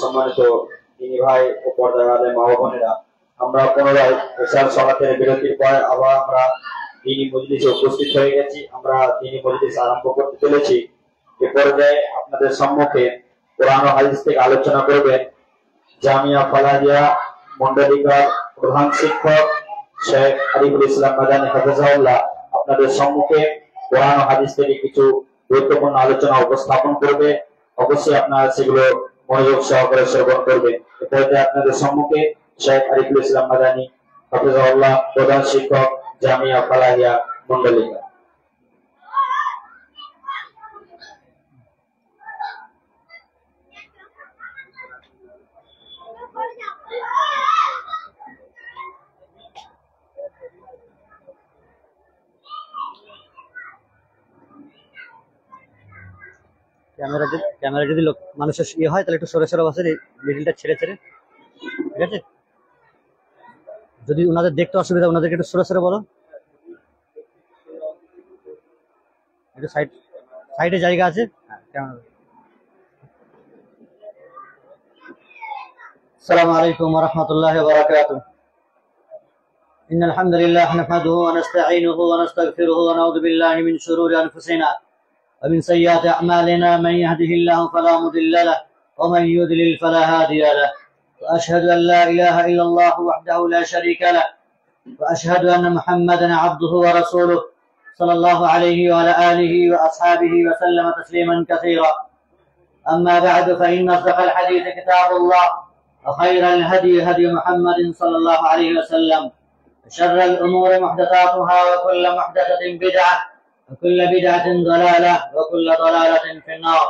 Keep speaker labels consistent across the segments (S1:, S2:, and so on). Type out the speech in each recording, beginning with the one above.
S1: সম্মানিত দিনী ভাই ও পর্দার আলেম মা ও বোনেরা, আমরা পুনরায় এশার সালাতের বিরতির পর আবার আমরা দিনী মজলিসে উপস্থিত হয়ে গেছি। আমরা দিনী মজলিস আরম্ভ করতে চলেছি। এ পর্যায়ে আপনাদের সম্মুখে কোরআন ও হাদিস থেকে আলোচনা করবেন জামিয়া ফালাহিয়া মন্ডলিকার প্রধান শিক্ষক শেখ আরিফুল ইসলাম মাদানী হাফেজাহুল্লাহ আপনাদের সম্মুখে কোরআন ও হাদিস থেকে কিছু গুরুত্বপূর্ণ আলোচনা উপস্থাপন করবে। অবশ্যই আপনারা সেগুলো মনোযোগ সহকারে শ্রবণ করবেন। এ পর্যায়ে আপনাদের সম্মুখে শেখ আরিফুল ইসলাম মাদানী হাফেজাহুল্লাহ প্রধান শিক্ষক জামিয়া ফালাহিয়া মন্ডলিকা।
S2: ক্যামেরা যদি মানুষের ইয়ে হয় তাহলে একটু সরে সরে বসে, মিডিলটা ছেড়ে ছেড়ে, ঠিক আছে? যদি ওনাদের দেখতে অসুবিধা, ওনাদেরকে একটু সরে সরে বলো, একটু সাইডে জায়গা আছে। আসসালামু আলাইকুম ওয়া রাহমাতুল্লাহি ওয়া বারাকাতুহু। ইন্নাল হামদুলিল্লাহ নাহমাদুহু ওয়া নাস্তাঈনুহু ওয়া নাস্তাগফিরুহু ওয়া নাউযু বিল্লাহি মিন শুরুরি আনফুসিনা ومن سيئات أعمالنا من يهده الله فلا مضل له ومن يضلل فلا هادي له وأشهد أن لا إله إلا الله وحده لا شريك له وأشهد أن محمدا عبده ورسوله صلى الله عليه وعلى آله وأصحابه وسلم تسليما كثيرا. أما بعد فإن أصدق الحديث كتاب الله وخير الهدي هدي محمد صلى الله عليه وسلم وشر الأمور محدثاتها وكل محدثة بدعة وكل بدعة ضلالة وكل ضلالة في النار.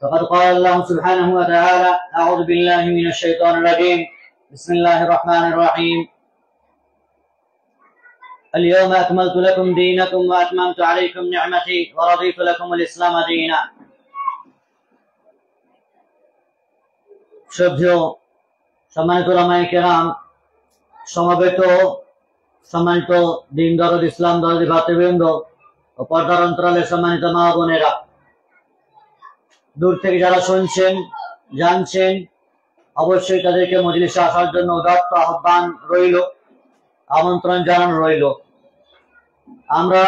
S2: فقد قال الله سبحانه وتعالى: أعوذ بالله من الشيطان الرجيم. بسم الله الرحمن الرحيم. اليوم أكملت لكم دينكم وأتممت عليكم نعمتي ورضيت لكم الإسلام دينا. শ্রদ্ধেয় সম্মানিত উলামায়ে কেরাম, সমবেত সম্মানিত দিন দরদ ইসলাম দরদি ভাতৃবৃন্দ ও পর্দার অন্তরালে সম্মানিত মা বোনেরা, দূর থেকে যারা শুনছেন জানছেন, অবশ্যই তাদেরকে মজলিসে আসার জন্য উদাত্ত আহ্বান রইল, আমন্ত্রণ জানানো রইল। আমরা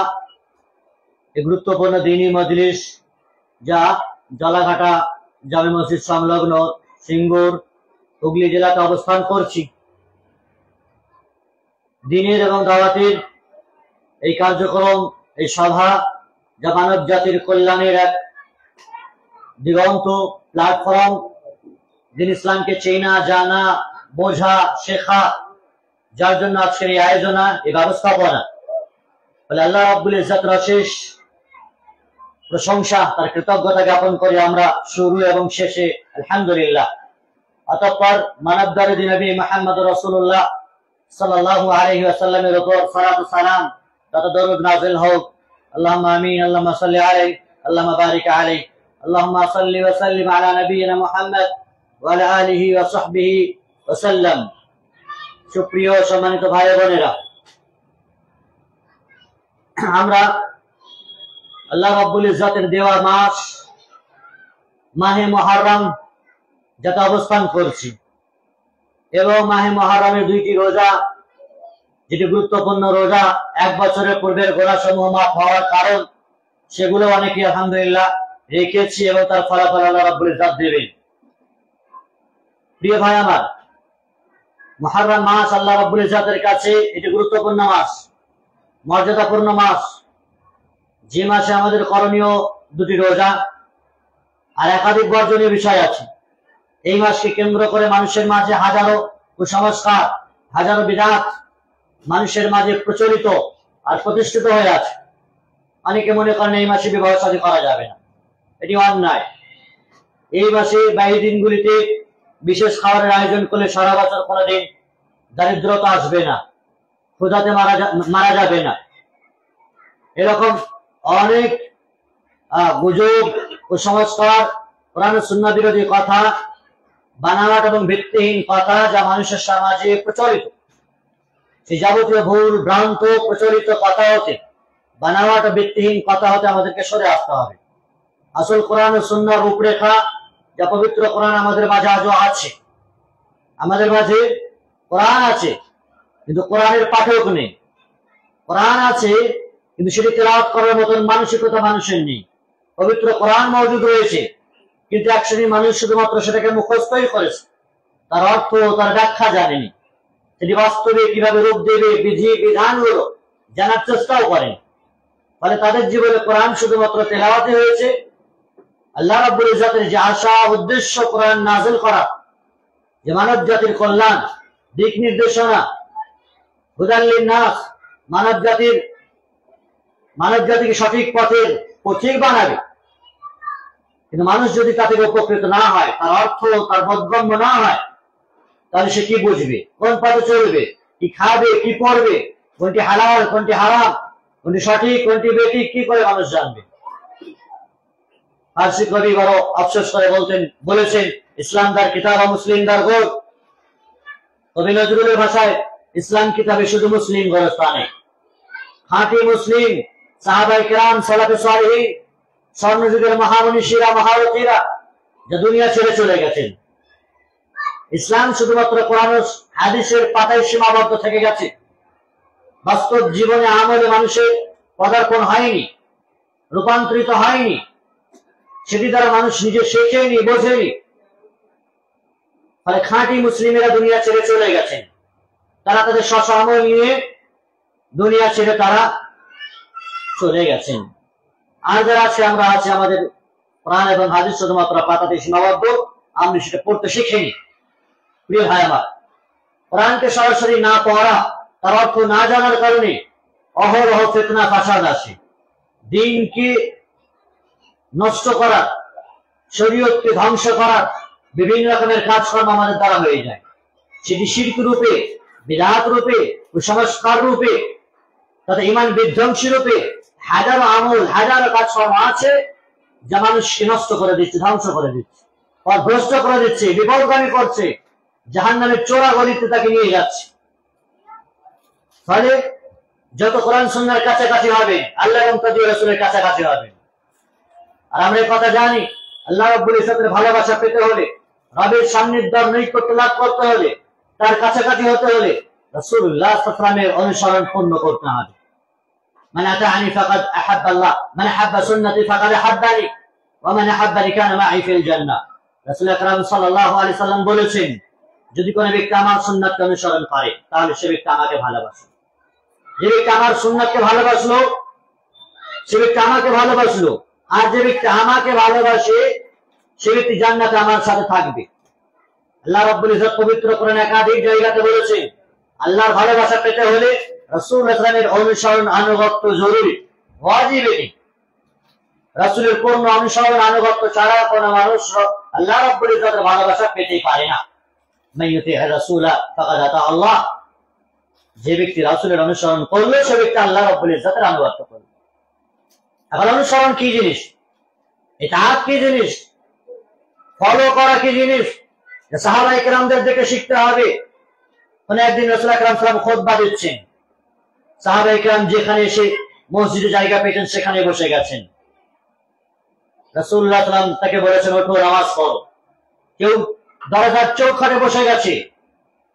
S2: এই গুরুত্বপূর্ণ দিনী মজলিস যা জলাঘাটা জামে মসজিদ সংলগ্ন সিঙ্গুর হুগলি জেলাতে অবস্থান করছি। দ্বীনের এবং দাওয়াতের এই কার্যক্রম, এই সভা যা মানব জাতির কল্যাণের এক দিগন্ত প্ল্যাটফর্ম, দিন ইসলামকে চেনা জানা বোঝা শেখা, যার জন্য আজকের এই আয়োজনা, এই ব্যবস্থাপনা, বলে আল্লাহ রাব্বুল ইজ্জতের অশেষ প্রশংসা, তার কৃতজ্ঞতা জ্ঞাপন করি আমরা শুরু এবং শেষে আলহামদুলিল্লাহ। অতঃপর মানবদারি নবী মুহাম্মদ রাসূলুল্লাহ সাল্লাল্লাহু আলাইহি ওয়াসাল্লামের উপর সালাত ও সালাম তথা দরুদ নাযিল হোক। আল্লাহুম্মা আমিন। আল্লাহুম্মা সাল্লি আলাইহি, আল্লাহুম্মা বারিক আলাইহি, আল্লাহুম্মা সাল্লি ওয়া সাল্লিম আলা নবিয়িনা মুহাম্মদ ওয়া আলা আলিহি ওয়া সাহবিহি ওয়া সাল্লাম। সুপ্রিয় সম্মানিত ভাই বোনেরা, আমরা আল্লাহ রাব্বুল ইজ্জতের দেওয়া মাস মাহে মুহররম যাতে অবস্থান করছি এবং মাহে মুহররমের দুইটি রোজা, যেটি গুরুত্বপূর্ণ রোজা, এক বছরের পূর্বের গোনাহ সমূহ মাফ হওয়ার কারণ, সেগুলো অনেকে আলহামদুলিল্লাহ রেখেছি এবং তার ফলাফল আল্লাহ রাব্বুল ইজ্জত দেবেন। প্রিয় ভাই আমার, মুহররম মাস আল্লাহ রাব্বুল ইজ্জতের কাছে এটি গুরুত্বপূর্ণ মাস, মর্যাদাপূর্ণ মাস, যে মাসে আমাদের করণীয় দুটি রোজা আর একাধিক বর্জনীয় বিষয় আছে। এই মাসকে কেন্দ্র করে মানুষের মাঝে হাজারো কুসংস্কার, হাজারো বিদআত মানুষের মাঝে প্রচলিত আর প্রতিষ্ঠিত হয়ে আছে। অনেকে মনে করেন এই মাসে বিবাহ শাদী করা যাবে না, এটি অন্যায়। এই মাসে বাকি দিনগুলিতে বিশেষ খাবারের আয়োজন করলে সারা বছর কোনোদিন দারিদ্রতা আসবে না, ক্ষুধাতে মারা যাবে না। এরকম অনেক গুজব, কুসংস্কার, কোরআন ও সুন্নাহ বিরোধী কথা, বানাওয়াট এবং ভিত্তিহীন কথা যা মানুষের সমাজে প্রচলিত, সেই যাবতীয় ভুল ভ্রান্ত প্রচলিত কথা হতে, বানাওয়াট ও ভিত্তিহীন কথা হতে আমাদেরকে সরে আসতে হবে। আসল কোরআন ও সুন্নাহর রূপরেখা, যা পবিত্র কোরআন আমাদের মাঝে আজও আছে। আমাদের মাঝে কোরআন আছে কিন্তু কোরআনের পাঠক নেই। কোরআন আছে কিন্তু সেটি তেলাওয়াত করার মতন মানসিকতা মানুষের নেই। পবিত্র কোরআন মওজুদ রয়েছে কিন্তু এক শ্রেণীর মানুষ শুধুমাত্র সেটাকে মুখস্থই করেছে, তার অর্থ তার ব্যাখ্যা জানেনি, সেটি বাস্তবে কিভাবে রূপ দেবে বিধি বিধানগুলো জানার চেষ্টাও করেন। ফলে তাদের জীবনে কোরআন শুধুমাত্র তেলাওয়াতে হয়েছে। আল্লাহ রাব্বুল ইজ্জতের যে আশা উদ্দেশ্য কোরআন নাযিল করা, যে মানব জাতির কল্যাণ, দিক নির্দেশনা, হুদাল লিন্নাস, মানব জাতিকে সঠিক পথের পথিক বানাবে, কিন্তু মানুষ যদি তা থেকে উপকৃত না হয়, তার অর্থ তার বোধগম্য না হয়, তাহলে সে কি বুঝবে, কোন পথে চলবে, কি খাবে, কি পড়বে, কোনটি হালাল, কোনটি হারাম, কোনটি সঠিক, কোনটি বেঠিক, কি করে মানুষ জানবে? ফার্সি কবি বড় আফসোস করে বলেছেন, ইসলাম দার কিতাব মুসলিম দার গোর। কবি নজরুলের ভাষায়, ইসলাম কিতাবে শুধু মুসলিম গোরস্থানে। খাঁটি মুসলিম সাহাবায়ে কেরাম, সালাফে সালেহীন, স্বর্ণযুগের মহামনীষীরা, মহারথীরা যা দুনিয়া ছেড়ে চলে গেছেন। ইসলাম শুধুমাত্র কোরআন ও হাদিসের পাতায় সীমাবদ্ধ থেকে গেছে। বাস্তব জীবনে আমলে মানুষের পদার্পণ হয়নি, রূপান্তরিত হয়নি, সেটি দ্বারা মানুষ নিজে শেখেনি, বোঝেনি। ফলে খাঁটি মুসলিমেরা দুনিয়া ছেড়ে চলে গেছেন। তারা তাদের স্বসময় নিয়ে দুনিয়া ছেড়ে তারা চলে গেছেন। আর যারা আছে, আমরা আছি, আমাদের কোরআন এবং হাদিস শুধুমাত্র পাতাতে সীমাবদ্ধ, আমরা সেটা পড়তে শিখিনি। প্রিয় ভাই আমার, কোরআনকে সরাসরি না পড়া, তার অর্থ না জানার কারণে অহরহ ফিতনা ফাসাদ আসে। দিনকে নষ্ট করার, শরীয়তকে ধ্বংস করার বিভিন্ন রকমের কাজকর্ম আমাদের দ্বারা হয়ে যায়। সেটি শিরক রূপে, বিদআত রূপে, কুসংস্কার রূপে, তথা ঈমান বিধ্বংসী রূপে হাজারো আমল, হাজারো কাজকর্ম আছে যা মানুষকে নষ্ট করে দিচ্ছে, ধ্বংস করে দিচ্ছে, পথভ্রষ্ট করে দিচ্ছে, বিপদগামী করছে, জাহান্নামের চোরা গলিতে তাকে নিয়ে যাচ্ছে। ফলে যত কোরআন সুন্নাহর কাছাকাছি হবে, আল্লাহ এবং তার রাসূলের কাছাকাছি হবে। আর আমরা এই কথা জানি, আল্লাহ রাব্বুল ইজ্জতের ভালোবাসা পেতে হলে, রবের সান্নিধ্য নৈকট্য লাভ করতে হলে, তার কাছাকাছি হতে হলে রাসূলুল্লাহ সাল্লাল্লাহু আলাইহি ওয়াসাল্লামের অনুসরণ পূর্ণ করতে হবে। মান আতাআনি ফাকাদ আহাব্বাল্লাহ, মান আহাব্বা সুন্নতি ফাকাদ আহাব্বানি, ওয়া মান আহাব্বানি কানা মাই ফিল জান্নাহ। রাসূল আকরাম সাল্লাল্লাহু আলাইহি ওয়াসাল্লাম বলেছেন, যদি কোনো ব্যক্তি আমার সুন্নাতকে অনুসরণ করে, তাহলে সে ব্যক্তি আমাকে ভালোবাসে। যে ব্যক্তি আমার সুন্নাতকে ভালোবাসলো, সে ব্যক্তি আমাকে ভালোবাসলো। আর যে ব্যক্তি আমাকে ভালোবাসে, সে ব্যক্তি জান্নাতে আমার সাথে থাকবে। আল্লাহ রাব্বুল ইজ্জত পবিত্র কোরআনে একাধিক জায়গাতে বলেছেন, আল্লাহর ভালোবাসা পেতে হলে রাসূলুল্লাহ সাল্লাল্লাহু আলাইহি ওয়াসাল্লামের অনুসরণ আনুগত্য জরুরি, ওয়াজিব। এটি রাসূলের পূর্ণ অনুসরণ আনুগত্য ছাড়া কোনো মানুষ আল্লাহ রাব্বুল ইজ্জতের ভালোবাসা পেতেই পারে না। মান ইউতি'আর রাসূলা ফাকাদ আতা আল্লাহ। যে ব্যক্তি রাসূলের অনুসরণ করলো, সে ব্যক্তি আল্লাহ রাব্বুল ইজ্জতের আনুগত্য করলো। এখন অনুসরণ কি জিনিস, ইতাআত কি জিনিস, ফলো করা কি জিনিস, সাহাবায়ে কেরামদের দেখে শিখতে হবে। মানে একদিন রাসূল আকরাম সাল্লাল্লাহু আলাইহি ওয়াসাল্লাম খুতবা দিচ্ছেন, সাহাবায়ে কেরাম যেখানে এসে মসজিদে জায়গা পেয়েছেন সেখানে বসে গেছেন। রাসূলুল্লাহ সাল্লাল্লাহু আলাইহি ওয়াসাল্লাম তাকে বলেছেন, ওঠো নামাজ পড়ো। কেউ দরজার চৌকাঠে বসে গেছে,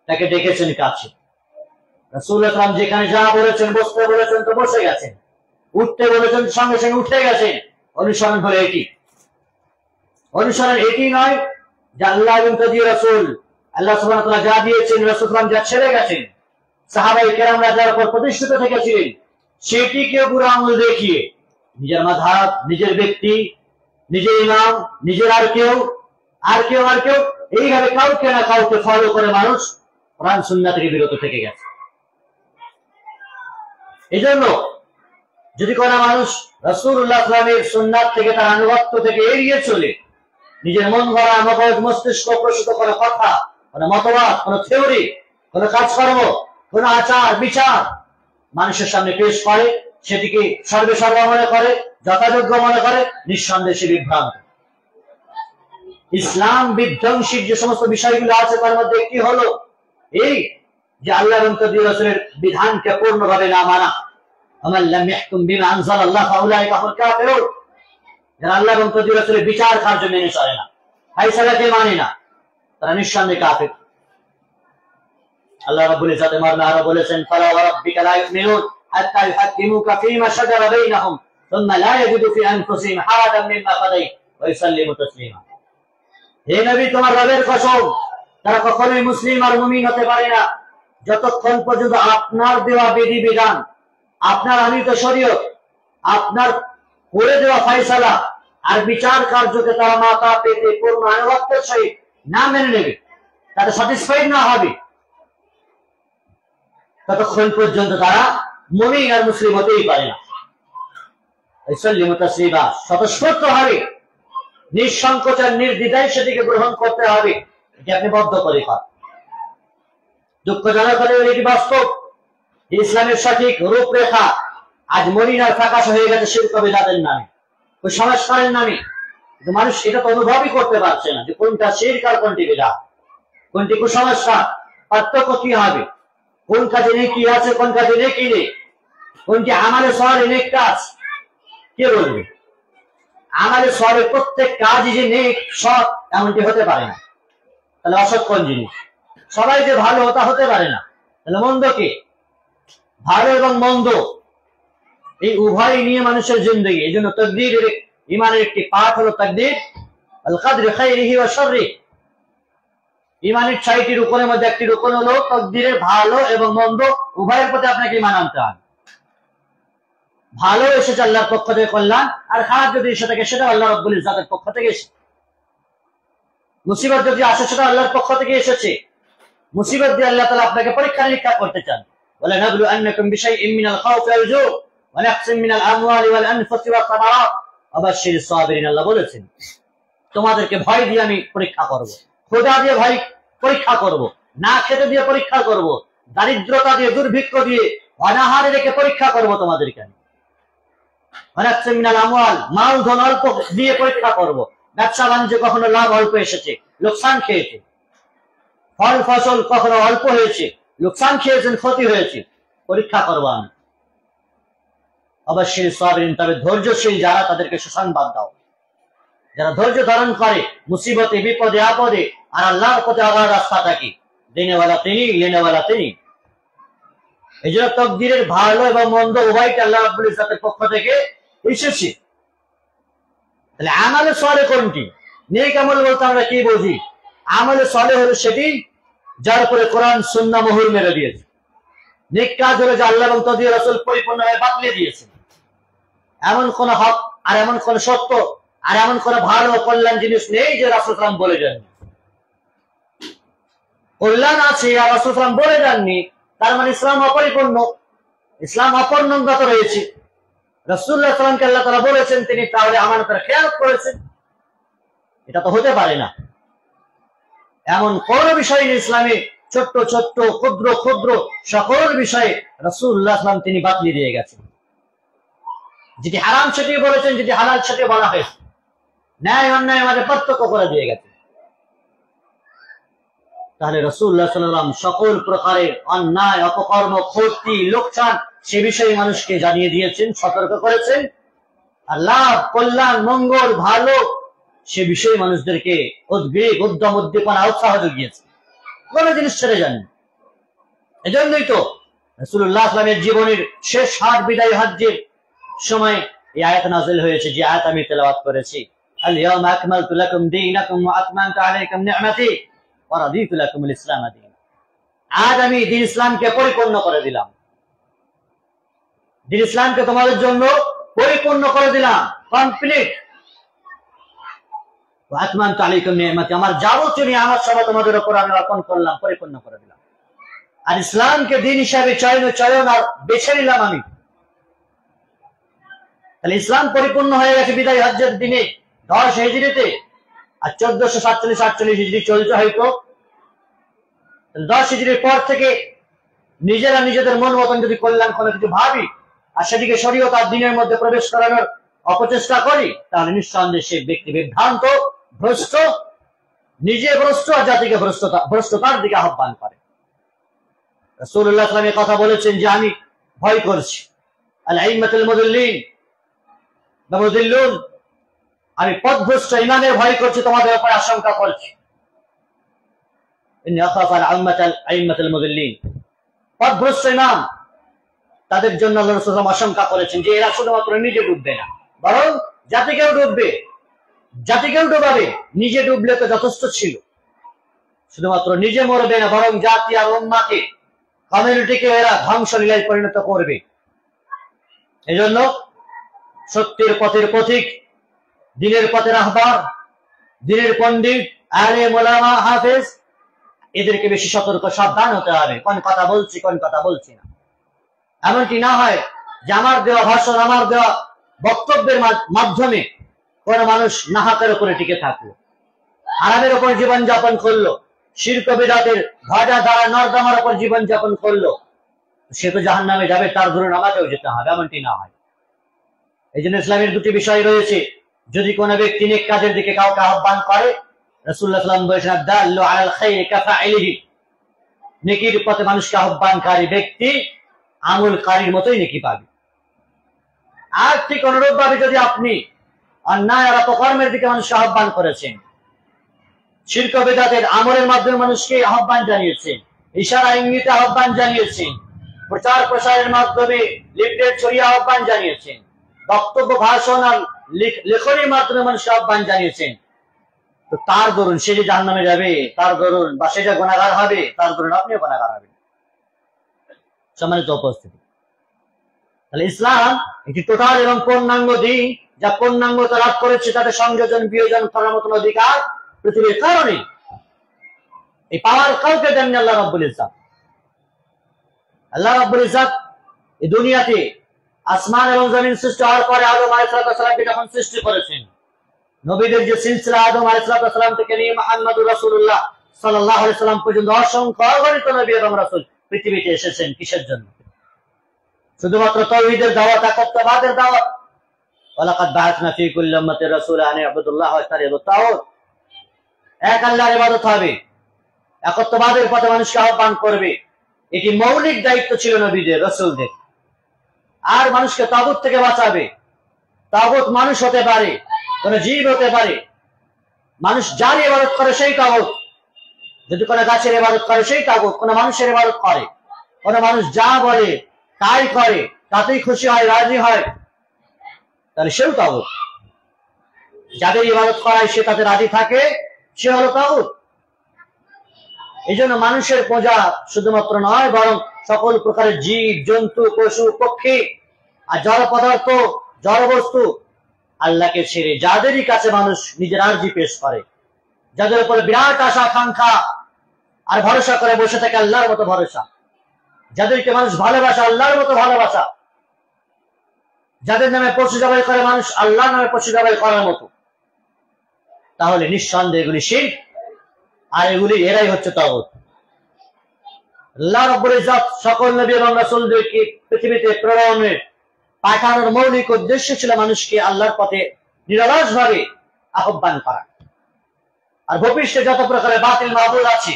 S2: তাকে ডেকেছেন কাছে। রাসূলুল্লাহ সাল্লাল্লাহু আলাইহি ওয়াসাল্লাম যেখানে যা বলেছেন, বসতে বলেছেন তো বসে গেছেন, উঠতে বলেছেন সঙ্গে সঙ্গে উঠে গেছেন। অনুসরণ হলো এটি। অনুসরণ এটি নয় যে আল্লাহ এবং তার রাসূল, আল্লাহ সুবহানাহু ওয়া তাআলা যা দিয়েছেন, রাসূল সাল্লাল্লাহু আলাইহি ওয়াসাল্লাম যা ছেড়ে গেছেন, সাহাবায়ে কেরামরা যার উপর প্রতিষ্ঠিত থেকেছিলেন, সেটিকে বুড়ো আঙুল দেখিয়ে নিজের মাযহাব, নিজের ব্যক্তি, নিজের ইমাম, নিজের আর কেউ এইভাবে কাউকে না কাউকে ফলো করে মানুষ কোরআন সুন্নাহ থেকে বিরত থেকে গেছে। এজন্য যদি কোনো মানুষ রাসূলুল্লাহ সাল্লাল্লাহু আলাইহি ওয়াসাল্লামের সুন্নাত থেকে, তার আনুগত্য থেকে এড়িয়ে চলে নিজের মন ভরা মগজ মস্তিষ্ক প্রসূত কোনো কথা, কোনো মতবাদ, কোনো থিওরি, কোনো কাজকর্ম, কোনো আচার বিচার মানুষের সামনে পেশ করে, সেটিকে সর্বেসর্বা মনে করে, যথাযোগ্য মনে করে, নিঃসন্দেহে সে বিভ্রান্ত। ইসলাম বিধ্বংসী যে সমস্ত বিষয়গুলো আছে, তার মধ্যে একটি হলো এই যে আল্লাহ এবং তার রাসূলের বিধানকে পূর্ণভাবে না মানা। ومن لم يحكم بما انزل الله فاولئك هم الكافرون। যারা আল্লাহ এবং তার রাসূলের বিচার কার্য মেনে চলে না, ফায়সালাকে মানে না, তারা নিঃসন্দেহে কাফির। আল্লাহ রাব্বুল ইজ্জত মারনা আরো বলেছেন, ফালা ওয়া রাব্বিকা লা ইউমিনুন হাত্তা ইউহাক্কিমুকা ফীমা শাজারা বাইনাহুম সুম্মা লা ইয়াজিদু ফি আনফুসিহিম হারাজাম মিম্মা কাদাইতা ওয়া ইউসাল্লিমু তাসলিমা। হে নবী, তোমার রবের কসম, তারা কখনোই মুসলিম আর মুমিন হতে পারে না যতক্ষণ পর্যন্ত আপনার দেওয়া বিধি বিধান, আপনার আনিত শরীয়ত, আপনার করে দেওয়া ফয়সালা আর বিচার কার্যকে তারা মাথা পেতে পূর্ণ আনুগত্যের সহিত না মেনে নেবে, তাতে স্যাটিসফাইড না হবে, ততক্ষণ পর্যন্ত তারা মুমিন আর মুসলিম হতেই পারে না। ইসলামী তাসলিমা, স্বতঃস্ফূর্ত হবে, নিঃসংকোচন নির্দ্বিধায় সেটিকে গ্রহণ করতে হবে, এটি আপনি বদ্ধপরিকর। দুঃখজনক হলেও এটি বাস্তব। ইসলামের সঠিক রূপরেখা আজ মলিন আর ফ্যাকাশ হয়ে গেছে শিরক বিদআতের নামে, ওই সংস্কারের নামে। কিন্তু মানুষ এটা তো অনুভবই করতে পারছে না যে কোনটা শিরক আর কোনটি বিদআত, কোনটি কুসংস্কার, পার্থক্য কি হবে, কোন কাজে নেকি আছে, কোন কাজে নেকি নেই, কোনটি আমালে সওয়ালে নেক কাজ, কে বলবে? আমালে সওয়ালে প্রত্যেক কাজই যে নেক সৎ এমনটি হতে পারে না। তাহলে অসৎ কোন জিনিস? সবাই যে ভালো তা হতে পারে না। তাহলে মন্দ কি? ভালো এবং মন্দ এই উভয় নিয়ে মানুষের জিন্দেগি। এই জন্য তাকদীরের ইমানের একটি পাঠ হলো তাকদীর আল কদর খাইরিহি ওয়া শাররিহি। ইমানের 6টি রুকনের মধ্যে একটি রুকন হলো তাকদীরের ভালো এবং মন্দ উভয়ের প্রতি আপনাকে ঈমান আনতে হবে। ভালো এসেছে আল্লাহর পক্ষ থেকে কল্যাণ, আর খারাপ যদি এসে থাকে সেটা আল্লাহ রাব্বুল ইজ্জতের পক্ষ থেকে এসেছে। মুসিবত যদি আসে সেটা আল্লাহর পক্ষ থেকে এসেছে। মুসিবত দিয়ে আল্লাহ তাআলা আপনাকে পরীক্ষা নিরীক্ষা করতে চান। ওয়ালা নাবলু আন্নাকুম বিশাইইন মিনাল খাউফি ওয়াল জু' ওয়া নাকসিম মিনাল আমওয়ালি ওয়াল আনফুসি ওয়াস সামারাত ওয়া বাশশিরিস সাবিরিন। আল্লাহ বলেছেন, তোমাদেরকে ভয় দিয়ে আমি পরীক্ষা করব, ক্ষুধা দিয়ে ভয় পরীক্ষা করব, না খেতে দিয়ে পরীক্ষা করব, দারিদ্রতা দিয়ে, দুর্ভিক্ষ দিয়ে, অনাহারে রেখে পরীক্ষা করব তোমাদেরকে আমি। ওয়া নাকসিম মিনাল আমওয়াল, মাল ধন অল্প দিয়ে পরীক্ষা করব। ব্যবসা বাণিজ্যে কখনো লাভ অল্প এসেছে, লোকসান খেয়েছে, ফল ফসল কখনো অল্প হয়েছে, লোকসান খেয়েছেন, ক্ষতি হয়েছে, পরীক্ষা করবো আমি। অবশ্যই সাবিরিন, তবে ধৈর্যশীল যারা তাদেরকে সুসংবাদ দাও। যারা ধৈর্য ধারণ করে মুসিবতে, বিপদে, আপদে, আর আল্লাহর পথে আগার রাস্তাটা কি? দিনেওয়ালা তিনি, লেনেওয়ালা তিনি। এই জন্য তাকদীরের ভালো এবং মন্দ উভয়টা আল্লাহ রাব্বুল ইজ্জতের পক্ষ থেকে এসেছে। তাহলে আমালে সালেহ কোনটি? নেক আমল বলতে আমরা কি বুঝি? আমলে সালেহ হলো সেটি যার উপরে কোরআন সুন্নাহ মোহর মেরে দিয়েছে। নেক কাজ হলো যে আল্লাহ এবং তার রাসূল পরিপূর্ণভাবে বাতলে দিয়েছেন। এমন কোন হক আর এমন কোন সত্য আর এমন কোন ভালো কল্যাণ জিনিস নেই যে রাসূল সাল্লাল্লাহু আলাইহি ওয়াসাল্লাম বলে যাননি। কল্যাণ আছে আর রাসূল সাল্লাল্লাহু আলাইহি ওয়াসাল্লাম বলে যাননি, তার মানে ইসলাম অপরিপূর্ণ, ইসলাম অপূর্ণাঙ্গত রয়েছে। রাসূলুল্লাহ সাল্লাল্লাহু আলাইহি ওয়াসাল্লামকে আল্লাহ তাআলা বলেছেন, তিনি তাহলে আমানতের খেয়ানত করেছেন? এটা তো হতে পারে না। এমন কোন বিষয় নেই ইসলামে, ছোট্ট ছোট্ট ক্ষুদ্র ক্ষুদ্র সকল বিষয়ে রাসূলুল্লাহ সাল্লাল্লাহু আলাইহি ওয়াসাল্লাম তিনি বাতলে দিয়ে গেছেন। যেটি হারাম সেটি বলেছেন, যেটি হালাল সেটি বলা হয়েছে। ন্যায় অন্যায় আমাদের পার্থক্য করে দিয়ে গেছে। তাহলে রাসূলুল্লাহ সাল্লাল্লাহু আলাইহি ওয়াসাল্লাম সকল প্রকারের অন্যায়, অপকর্ম, ক্ষতি, লোকসান সে বিষয়ে মানুষকে জানিয়ে দিয়েছেন, সতর্ক করেছেন। আর লাভ, কল্যাণ, মঙ্গল, ভালো সে বিষয়ে মানুষদেরকে উদ্বেগ, উদ্যম, উদ্দীপনা, উৎসাহ জুগিয়েছে। কোন জিনিস ছেড়ে যাননি। এজন্যই তো রাসূলুল্লাহ সাল্লাল্লাহু আলাইহি ওয়াসাল্লামের জীবনের শেষ হাত বিদায় হজ্জের সময় এই আয়াত নাযিল হয়েছে, যে আয়াত আমি তেলাওয়াত করেছি, আল ইয়াওমা আকমালতু লাকুম দীনাকুম ওয়া আতমামতু আলাইকুম নি'মাতি ওয়া রাদিতু লাকুমুল ইসলাম দীনা। আজ আমি দ্বীন ইসলামকে পরিপূর্ণ করে দিলাম। দ্বীন ইসলামকে তোমাদের জন্য পরিপূর্ণ করে দিলাম, কমপ্লিট। ওয়া আতমামতু আলাইকুম নি'মাতি, আমার যাবতীয় নিয়ামত সব তোমাদের উপর আমি অর্পণ করলাম, পরিপূর্ণ করে দিলাম। আর ইসলামকে দ্বীন হিসাবে চয়ন আর বেছে নিলাম আমি। তাহলে ইসলাম পরিপূর্ণ হয়ে গেছে বিদায় হজ্জের দিনে 10 হিজরিতে, আর 1447-48 হিজরি চলছে হয়তো। 10 হিজরির পর থেকে নিজেরা নিজেদের মন মতন যদি কল্যাণ কোনো কিছু ভাবি আর সেটিকে শরীয়ত আর দ্বীনের মধ্যে প্রবেশ করানোর অপচেষ্টা করি, তাহলে নিঃসন্দেহে সে ব্যক্তি বিভ্রান্ত, ভ্রষ্ট, নিজে ভ্রষ্ট আর জাতিকে ভ্রষ্টতার দিকে আহ্বান করে। রাসূলুল্লাহ সাল্লাল্লাহু আলাইহি ওয়াসাল্লাম কথা বলেছেন যে আমি ভয় করছি আল আইম্মাতুল মুদিল্লিন বা মুদিল্লুন, আমি পথভ্রষ্ট ইমামের ভয় করছি, তোমাদের উপর আশঙ্কা করছি। পথভ্রষ্ট ইমাম, তাদের জন্য আল্লাহ রাসূল আশঙ্কা করেছেন যে এরা শুধুমাত্র নিজে ডুববে না, বরং জাতিকেও ডুববে, জাতিকেও ডুবাবে। নিজে ডুবলে তো যথেষ্ট ছিল, শুধুমাত্র নিজে মরবে না, বরং জাতি আর উম্মাহকে, কমিউনিটিকে এরা ধ্বংসলীলায় পরিণত করবে। এজন্য সত্যের পথের পথিক, দিনের পথের রাহবার, দিনের পণ্ডিত, আলেম, ওলামা, হাফেজ, এদেরকে বেশি সতর্ক সাবধান হতে হবে, কোন কথা বলছি কোন কথা বলছি না। এমনটি না হয় যে আমার দেওয়া ভাষণ, আমার দেওয়া বক্তব্যের মাধ্যমে কোন মানুষ নাহাকের উপরে টিকে থাকলো, হারামের উপর জীবনযাপন করলো, শিরক বিদআতের ভাজা ধারা নর্দমার উপর জীবনযাপন করলো, সে তো জাহান্নামে যাবে, তার ধরুন আমাকেও যেতে হবে, এমনটি না হয়। এই জন্য ইসলামের দুটি বিষয় রয়েছে। যদি কোনো ব্যক্তি নেক কাজের দিকে কাউকে আহ্বান করে, রাসূলুল্লাহ সাল্লাল্লাহু আলাইহি ওয়াসাল্লাম বলেছেন, আদ-দাল্লু আলাল খায়রি কাফাইলিহি, নেকির পথে মানুষকে আহ্বানকারী ব্যক্তি আমলকারীর মতোই নেকি পাবে। আর ঠিক অনুরূপভাবে যদি আপনি অন্যায় আর অপকর্মের দিকে মানুষকে আহ্বান করেছেন, শিরক বিদআতের আমলের মাধ্যমে মানুষকে আহ্বান জানিয়েছেন, ইশারা ইঙ্গিতে আহ্বান জানিয়েছেন, প্রচার প্রসারের মাধ্যমে লিফলেট ছড়িয়ে আহ্বান জানিয়েছেন, বক্তব্য, ভাষণ আর লেখনের মাধ্যমে মানুষকে আহ্বান জানিয়েছেন, তো তার দরুন সে যে জাহান্নামে যাবে, তার দরুন বা সে যে গুনাহগার হবে, তার দরুন আপনিও গুনাহগার হবেন। সম্মানিত উপস্থিতি, তাহলে ইসলাম একটি টোটাল এবং পূর্ণাঙ্গ দিন, যা পূর্ণাঙ্গতা লাভ করেছে, তাতে সংযোজন বিয়োজন করার মতন অধিকার পৃথিবীর কারণে এই পাওয়ার কাউকে দেননি আল্লাহ রাব্বুল ইজ্জত। আল্লাহ রাব্বুল ইজ্জত এই দুনিয়াতে আসমান এবং জমিন সৃষ্টি হওয়ার পরে আদম আলাইহিস সালামকে যখন সৃষ্টি করেছেন, নবীদের যে সিলসিলা আদম আলাইহিস সালাম থেকে নিয়ে মুহাম্মদুর রাসূলুল্লাহ সাল্লাল্লাহু আলাইহি ওয়াসাল্লাম পর্যন্ত অসংখ্য অগণিত নবী এবং রাসূল পৃথিবীতে এসেছেন। কিসের জন্য? শুধুমাত্র তাওহীদের দাওয়াত, একত্ববাদের দাওয়াত। ওয়ালাকাদ বাআসনা ফী কুল্লি উম্মাতির রাসূলা আন ইবুদুল্লাহ ওয়া ইজতানিবুত তাগুত। এক আল্লাহর ইবাদত হবে, একত্ববাদের পথে মানুষকে আহ্বান করবে, এটি মৌলিক দায়িত্ব ছিল নবীদের, রাসূলদের। আর মানুষকে তাগুত থেকে বাঁচাবে। তাগুত মানুষ হতে পারে, কোন জীব হতে পারে, মানুষ যার ইবাদত করে সেই তাগুত। যদি কোনো গাছের ইবাদত করে সেই তাগুত, কোন মানুষের ইবাদত করে, কোন মানুষ যা বলে তাই করে, তাতেই খুশি হয়, রাজি হয়, তাহলে সেও তাগুত। যাদের ইবাদত করায় সে তাতে রাজি থাকে, সে হলো তাগুত। এই জন্য মানুষের পূজা শুধুমাত্র নয়, বরং সকল প্রকারের জীব, জন্তু, পশু, পক্ষী আর জড় পদার্থ, জড় বস্তু, আল্লাহকে ছেড়ে যাদেরই কাছে মানুষ নিজের আরজি পেশ করে, যাদের উপরে বিরাট আশা আকাঙ্ক্ষা আর ভরসা করে বসে থাকে, আল্লাহর মতো ভরসা, যাদেরকে মানুষ ভালোবাসা, আল্লাহর মতো ভালোবাসা, যাদের নামে পশু জবাই করে মানুষ, আল্লাহর নামে পশু জবাই করার মতো, তাহলে নিঃসন্দেহে এগুলি শিরক, আর এরাই হচ্ছে তাগুত। আল্লাহ রাব্বুল ইজ্জত সকল নবী এবং রাসূলদেরকে পৃথিবীতে প্রেরণের পাঠানোর মৌলিক উদ্দেশ্য ছিল মানুষকে আল্লাহর পথে নিরলসভাবে আহ্বান করা। আর ভবিষ্যতে যত প্রকারের বাতিল মাবুদ আছে,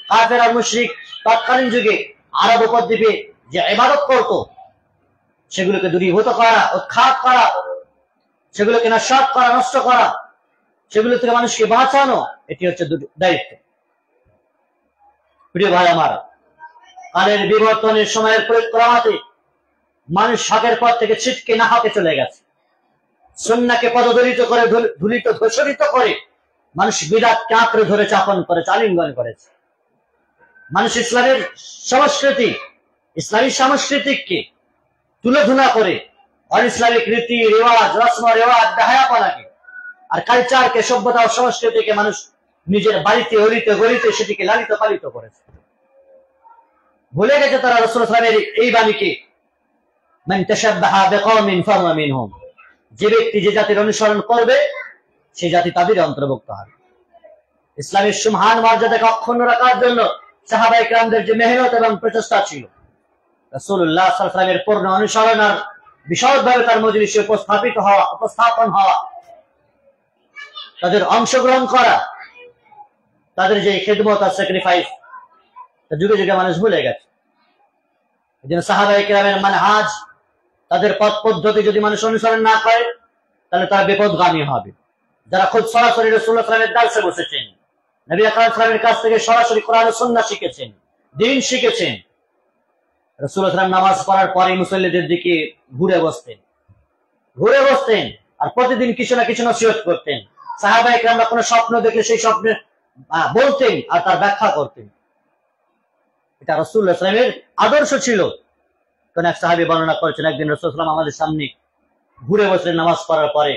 S2: কাফের আর মুশরিক তৎকালীন যুগে আরব উপদ্বীপে যে ইবাদত করত, সেগুলোকে দূরীভূত করা, উৎখাত করা, সেগুলোকে নস্যাৎ করা, নষ্ট করা, সেগুলো থেকে মানুষকে বাঁচানো, এটি হচ্ছে দায়িত্ব। প্রিয় ভাই আমার, কালের বিবর্তনের সময়ের পরিক্রমাতে মানুষ হকের পথ থেকে ছিটকে না হকে চলে গেছে। সুন্নাহকে পদদলিত করে, ধুলিত ধূসরিত করে মানুষ বিদআতকে আঁকড়ে ধরে চাপন করেছে, আলিঙ্গন করেছে। মানুষ ইসলামের সংস্কৃতি, ইসলামী সাংস্কৃতিককে তুলোধুনা করে অন ইসলামিক রীতি রেওয়াজ, রসম রেওয়াজ, বেহায়াপনাকে আর কালচারকে, সভ্যতা ও সংস্কৃতিকে মানুষ নিজের বাড়িতে, অলিতে গলিতে সেটিকে লালিত পালিত করেছে। ভুলে গেছে তারা রাসূল সাল্লাল্লাহু আলাইহি ওয়াসাল্লামের এই বাণীকে, মান তাশাব্বাহা বিকওমিন ফাহুয়া মিনহুম, যে ব্যক্তি যে জাতির অনুসরণ করবে সেই জাতি তাদের অন্তর্ভুক্ত হবে। ইসলামের সুমহান মর্যাদাকে অক্ষুণ্ণ রাখার জন্য সাহাবায়ে কেরামদের যে মেহনত এবং প্রচেষ্টা ছিল, রাসূলুল্লাহ সাল্লাল্লাহু আলাইহি ওয়াসাল্লামের পূর্ণ অনুসরণ আর বিশদভাবে তার মজলিসে উপস্থাপন হওয়া, তাদের অংশগ্রহণ করা, তাদের যে খেদমত আর স্যাক্রিফাইস, যুগে যুগে মানুষ ভুলে গেছে। এই জন্য সাহাবায়ে কেরামের মানহাজ, তাদের পথ পদ্ধতি যদি মানুষ অনুসরণ না করে, তাহলে তারা বিপদগামী হবে। যারা খুব সরাসরি রাসূলুল্লাহ সাল্লাল্লাহু আলাইহি ওয়াসাল্লামের দার্সে বসেছেন, নবী আকরাম সাল্লাল্লাহু আলাইহি ওয়াসাল্লামের কাছ থেকে সরাসরি কোরআন ও সুন্নাহ শিখেছেন, দ্বীন শিখেছেন, রাসূলুল্লাহ সাল্লাল্লাহু আলাইহি ওয়াসাল্লাম নামাজ পড়ার পরে মুসল্লিদের দিকে ঘুরে বসতেন আর প্রতিদিন কিছু না কিছু নসিহত করতেন। সাহাবায়ে কেরামরা কোনো স্বপ্ন দেখলে সেই স্বপ্নে বলতেন আর তার ব্যাখ্যা করতেন। এটা রাসূলুল্লাহ সাল্লাল্লাহু আলাইহি ওয়াসাল্লামের আদর্শ ছিল। কোন এক সাহাবী বর্ণনা করেছেন, একদিন রাসূলুল্লাহ সাল্লাল্লাহু আলাইহি ওয়াসাল্লাম আমাদের সামনে ঘুরে বসলেন নামাজ পড়ার পরে,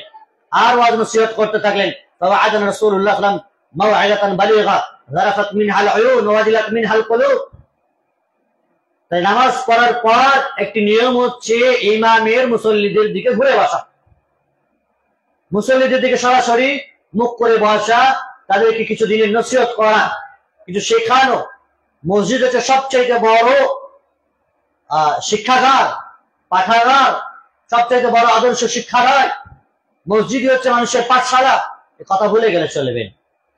S2: আর ওয়াজ নসিহত করতে থাকলেন। ফাওয়া'আদানা রাসূলুল্লাহ সাল্লাল্লাহু আলাইহি ওয়াসাল্লাম মাও'আদাতান বালিগা যারাফাত মিনহাল উয়ুন ওয়া ওয়াজিলাত মিনহাল কুলুব। তাই নামাজ পড়ার পর একটি নিয়ম হচ্ছে ইমামের মুসল্লিদের দিকে ঘুরে বসা, মুসল্লিদের দিকে সরাসরি মুখ করে বসা, তাদেরকে কিছু দিনের নসিহত করা, কিছু শেখানো। মসজিদ হচ্ছে সবচাইতে বড় শিক্ষাগার, পাঠাগার, সবচাইতে বড় আদর্শ শিক্ষাগার। মসজিদ হচ্ছে মানুষের পাঠশালা। এ কথা ভুলে গেলে চলবে।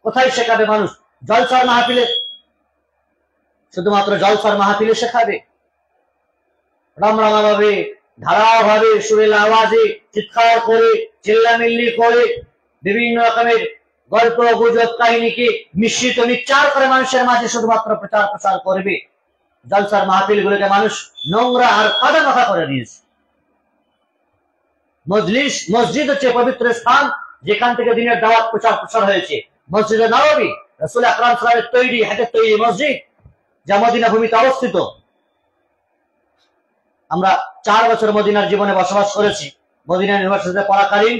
S2: কোথায় শেখাবে মানুষ? জলসার মাহফিলে, শুধুমাত্র জলসার মাহফিলে শেখাবে? রমরমা ভাবে, ধারাও ভাবে, সুরেল আওয়াজে, চিৎকার করে, চিল্লামিল্লি করে, বিভিন্ন রকমের গল্প গুজব কাহিনীকে মিশ্রিত মিচ্চার করে মানুষের মাঝে শুধুমাত্র প্রচার করবে। জলসার মাহফিল গুলোকে মানুষ নোংরা আর কাদা মাখা করে দিয়েছে। মসজিদ হচ্ছে পবিত্র স্থান, যেখান থেকে দিনের দাওয়াত প্রচার হয়েছে। মসজিদে নববী রাসূল আকরাম সাল্লাল্লাহু আলাইহি ওয়াসাল্লামের তৈরি হাতে তৈরি মসজিদ, যা মদিনা ভূমিতে অবস্থিত। আমরা 4 বছর মদিনার জীবনে বসবাস করেছি। মদিনা ইউনিভার্সিটিতে পড়াকালীন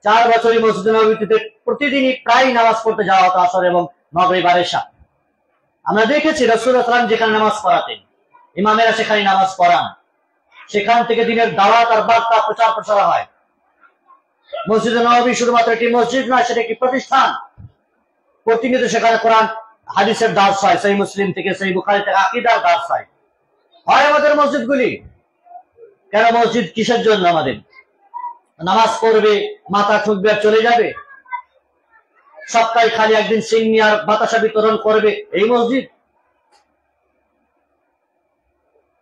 S2: 4 বছরই মসজিদে নববীতে প্রতিদিনই প্রায় নামাজ পড়তে যাওয়া হতো, আসর এবং মাগরিব আর ইশা। আমরা দেখেছি রাসূলুল্লাহ সাল্লাল্লাহু আলাইহি ওয়াসাল্লাম যেখানে নামাজ পড়াতেন, ইমামেরা সেখানে নামাজ পড়ান, সেখান থেকে দিনের দাওয়াত আর বার্তা প্রচার হয়। মসজিদে নববী শুধুমাত্র একটি মসজিদ নয়, সেটা একটি প্রতিষ্ঠান। প্রতিনিয়ত সেখানে কোরআন হাদিসের দার্স হয়, সহিহ মুসলিম থেকে, সহিহ বুখারী থেকে আকীদার দার্স হয় আমাদের মসজিদগুলি। কেন মসজিদ কিসের জন্য? আমাদের নামাজ পড়বে, মাথা ঠুকবে আর চলে যাবে? সপ্তাহে খালি একদিন সিন্নি আর বাতাসা বিতরণ করবে এই মসজিদ?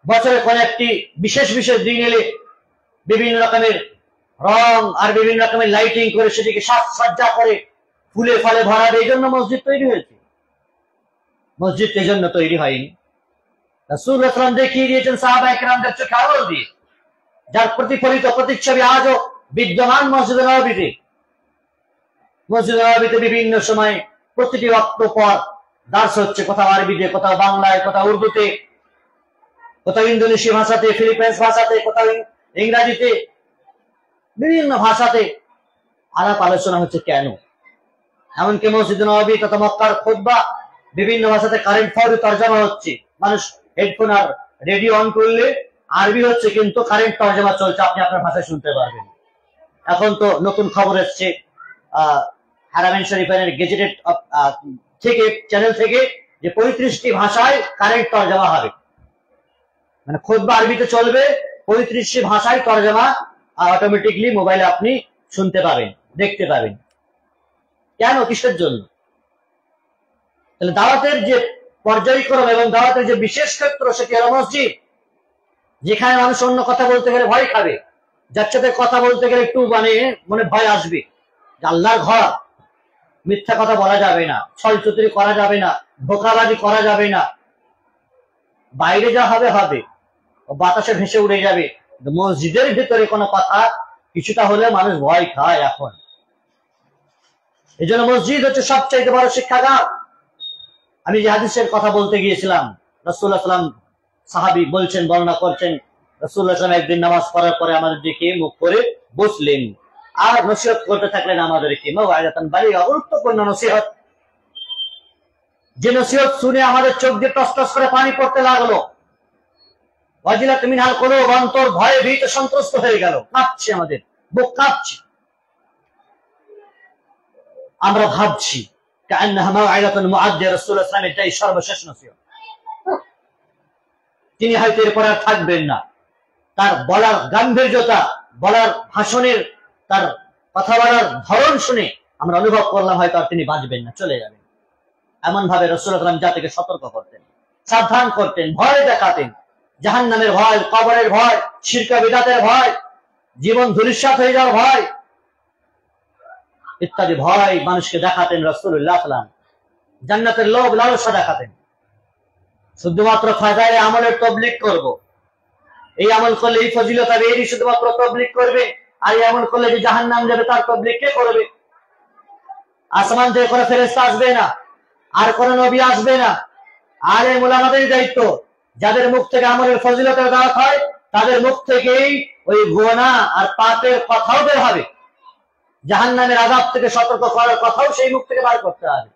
S2: বছরে কোন একটি বিশেষ দিন এলে বিভিন্ন রকমের রং আর বিভিন্ন রকমের লাইটিং করে সেটিকে সাজসজ্জা করে ফুলে ফলে ভরাবে, এই জন্য মসজিদ তৈরি হয়েছে? মসজিদ এই জন্য তৈরি হয়নি। রাসূলুল্লাহ সাল্লাল্লাহু আলাইহি ওয়াসাল্লাম দেখিয়ে দিয়েছেন সাহাবায়ে কেরামদের চোখে আলো দিয়ে, যার প্রতিফলিত প্রতিচ্ছবি আজও বিদ্যমান মসজিদে নববীতে। মসজিদে নববীতে বিভিন্ন সময় প্রতিটি ওয়াক্ত পর দার্স হচ্ছে, কোথাও আরবিতে, কোথাও বাংলায়, কোথাও উর্দুতে, কোথাও ইন্দোনেশীয় ভাষাতে, ফিলিপাইন্স ভাষাতে, কোথাও ইংরেজিতে, বিভিন্ন ভাষাতে আলাপ আলোচনা হচ্ছে। কেন? এমনকি মসজিদে নববী তথা মক্কার খুতবা বিভিন্ন ভাষাতে কারেন্ট ফৌরি তরজমা হচ্ছে। মানুষ হেডফোন আর রেডিও অন করলে আরবি হচ্ছে, কিন্তু কারেন্ট তরজমা চলছে, আপনি আপনার ভাষায় শুনতে পারবেন। এখন তো নতুন খবর এসছে হারামাইন শরীফের গেজেটেড থেকে, চ্যানেল থেকে, যে 35টি ভাষায় কারেন্ট তরজমা হবে। মানে খুতবা আরবিতে চলবে, 35টি ভাষায় তরজমা অটোমেটিকলি মোবাইলে আপনি শুনতে পাবেন, দেখতে পাবেন। কেন? কিসের জন্য? তাহলে দাওয়াতের যে পর্যায়ক্রম এবং দাওয়াতের যে বিশেষ ক্ষেত্র, সেটি হলো মসজিদ, যেখানে মানুষ অন্য কথা বলতে গেলে ভয় খাবে, যার সাথে কথা বলতে গেলে একটু মনে ভয় আসবে। আল্লাহর ঘর, মিথ্যা কথা বলা যাবে না, ছলচতুরি করা যাবে না, ধোঁকাবাজি করা যাবে না। বাইরে যা হবে হবে, বাতাসে ভেসে উড়ে যাবে। মসজিদের ভিতরে কোনো কথা কিছুটা হলে মানুষ ভয় খায় এখন। এই জন্য মসজিদ হচ্ছে সবচাইতে বড় শিক্ষাগার। আমি যে হাদিসের কথা বলতে গিয়েছিলাম, রাসূলুল্লাহ সাল্লাল্লাহু আলাইহি ওয়াসাল্লাম সাহাবী বলছেন, বর্ণনা করছেন, রাসূলুল্লাহ সাল্লাল্লাহু আলাইহি ওয়াসাল্লাম একদিন নামাজ পড়ার পরে আমাদের দিকে মুখ করে বসলেন আর নসিহত করতে থাকলেন আমাদেরকে। মাও'আদাতান বালিগা, গুরুত্বপূর্ণ নসিহত, যে নসিহত শুনে আমাদের চোখ দিয়ে টস করে পানি পড়তে লাগলো। ওয়াজিলাত মিনহাল কুলুব, অন্তর ভয়ে ভীত সন্ত্রস্ত হয়ে গেল, কাঁপছে, আমাদের বুক কাঁপছে। আমরা ভাবছি কান্নাহা মাও'আদাতুন মুআদ্দিয়া, রাসূলুল্লাহ সাল্লাল্লাহু আলাইহি ওয়াসাল্লাম এটাই সর্বশেষ নসিহত। তিনি হয়তো এরপর আর থাকবেন না। তার বলার গাম্ভীর্যতা, বলার ভাষণের, তার কথা বলার ধরন শুনে আমরা অনুভব করলাম হয়তো আর তিনি বাঁচবেন না, চলে যাবেন। এমন ভাবে রাসূলুল্লাহ সাল্লাল্লাহু আলাইহি ওয়াসাল্লাম জাতিকে সতর্ক করতেন, সাবধান করতেন, ভয় দেখাতেন। জাহান্নামের ভয়, কবরের ভয়, শিরক বিদআতের ভয়, জীবন ধূলিসাৎ হয়ে যাওয়ার ভয়, ইত্যাদি ভয় মানুষকে দেখাতেন রাসূলুল্লাহ সাল্লাল্লাহু আলাইহি ওয়াসাল্লাম। জান্নাতের লোভ লালসা দেখাতেন। শুধুমাত্র ফায়দায়ে আমলের তাবলীগ করব, এই আমল করলে এই ফজিলত হবে, এই শুধুমাত্র তাবলীগ করবে, আর এই আমল করলে যে জাহান্নাম যাবে তার তাবলীগ কে করবে? আসমান থেকে কোনো ফেরেশতা আসবে না, আর কোন নবী আসবে না। আর এই উলামাদের দায়িত্ব, যাদের মুখ থেকে আমলের ফজিলতের দাওয়াত হয় তাদের মুখ থেকেই ওই গুনাহ আর পাপের কথাও বের হবে, জাহান্নামের আযাব থেকে সতর্ক করার কথাও সেই মুখ থেকে বার করতে হবে।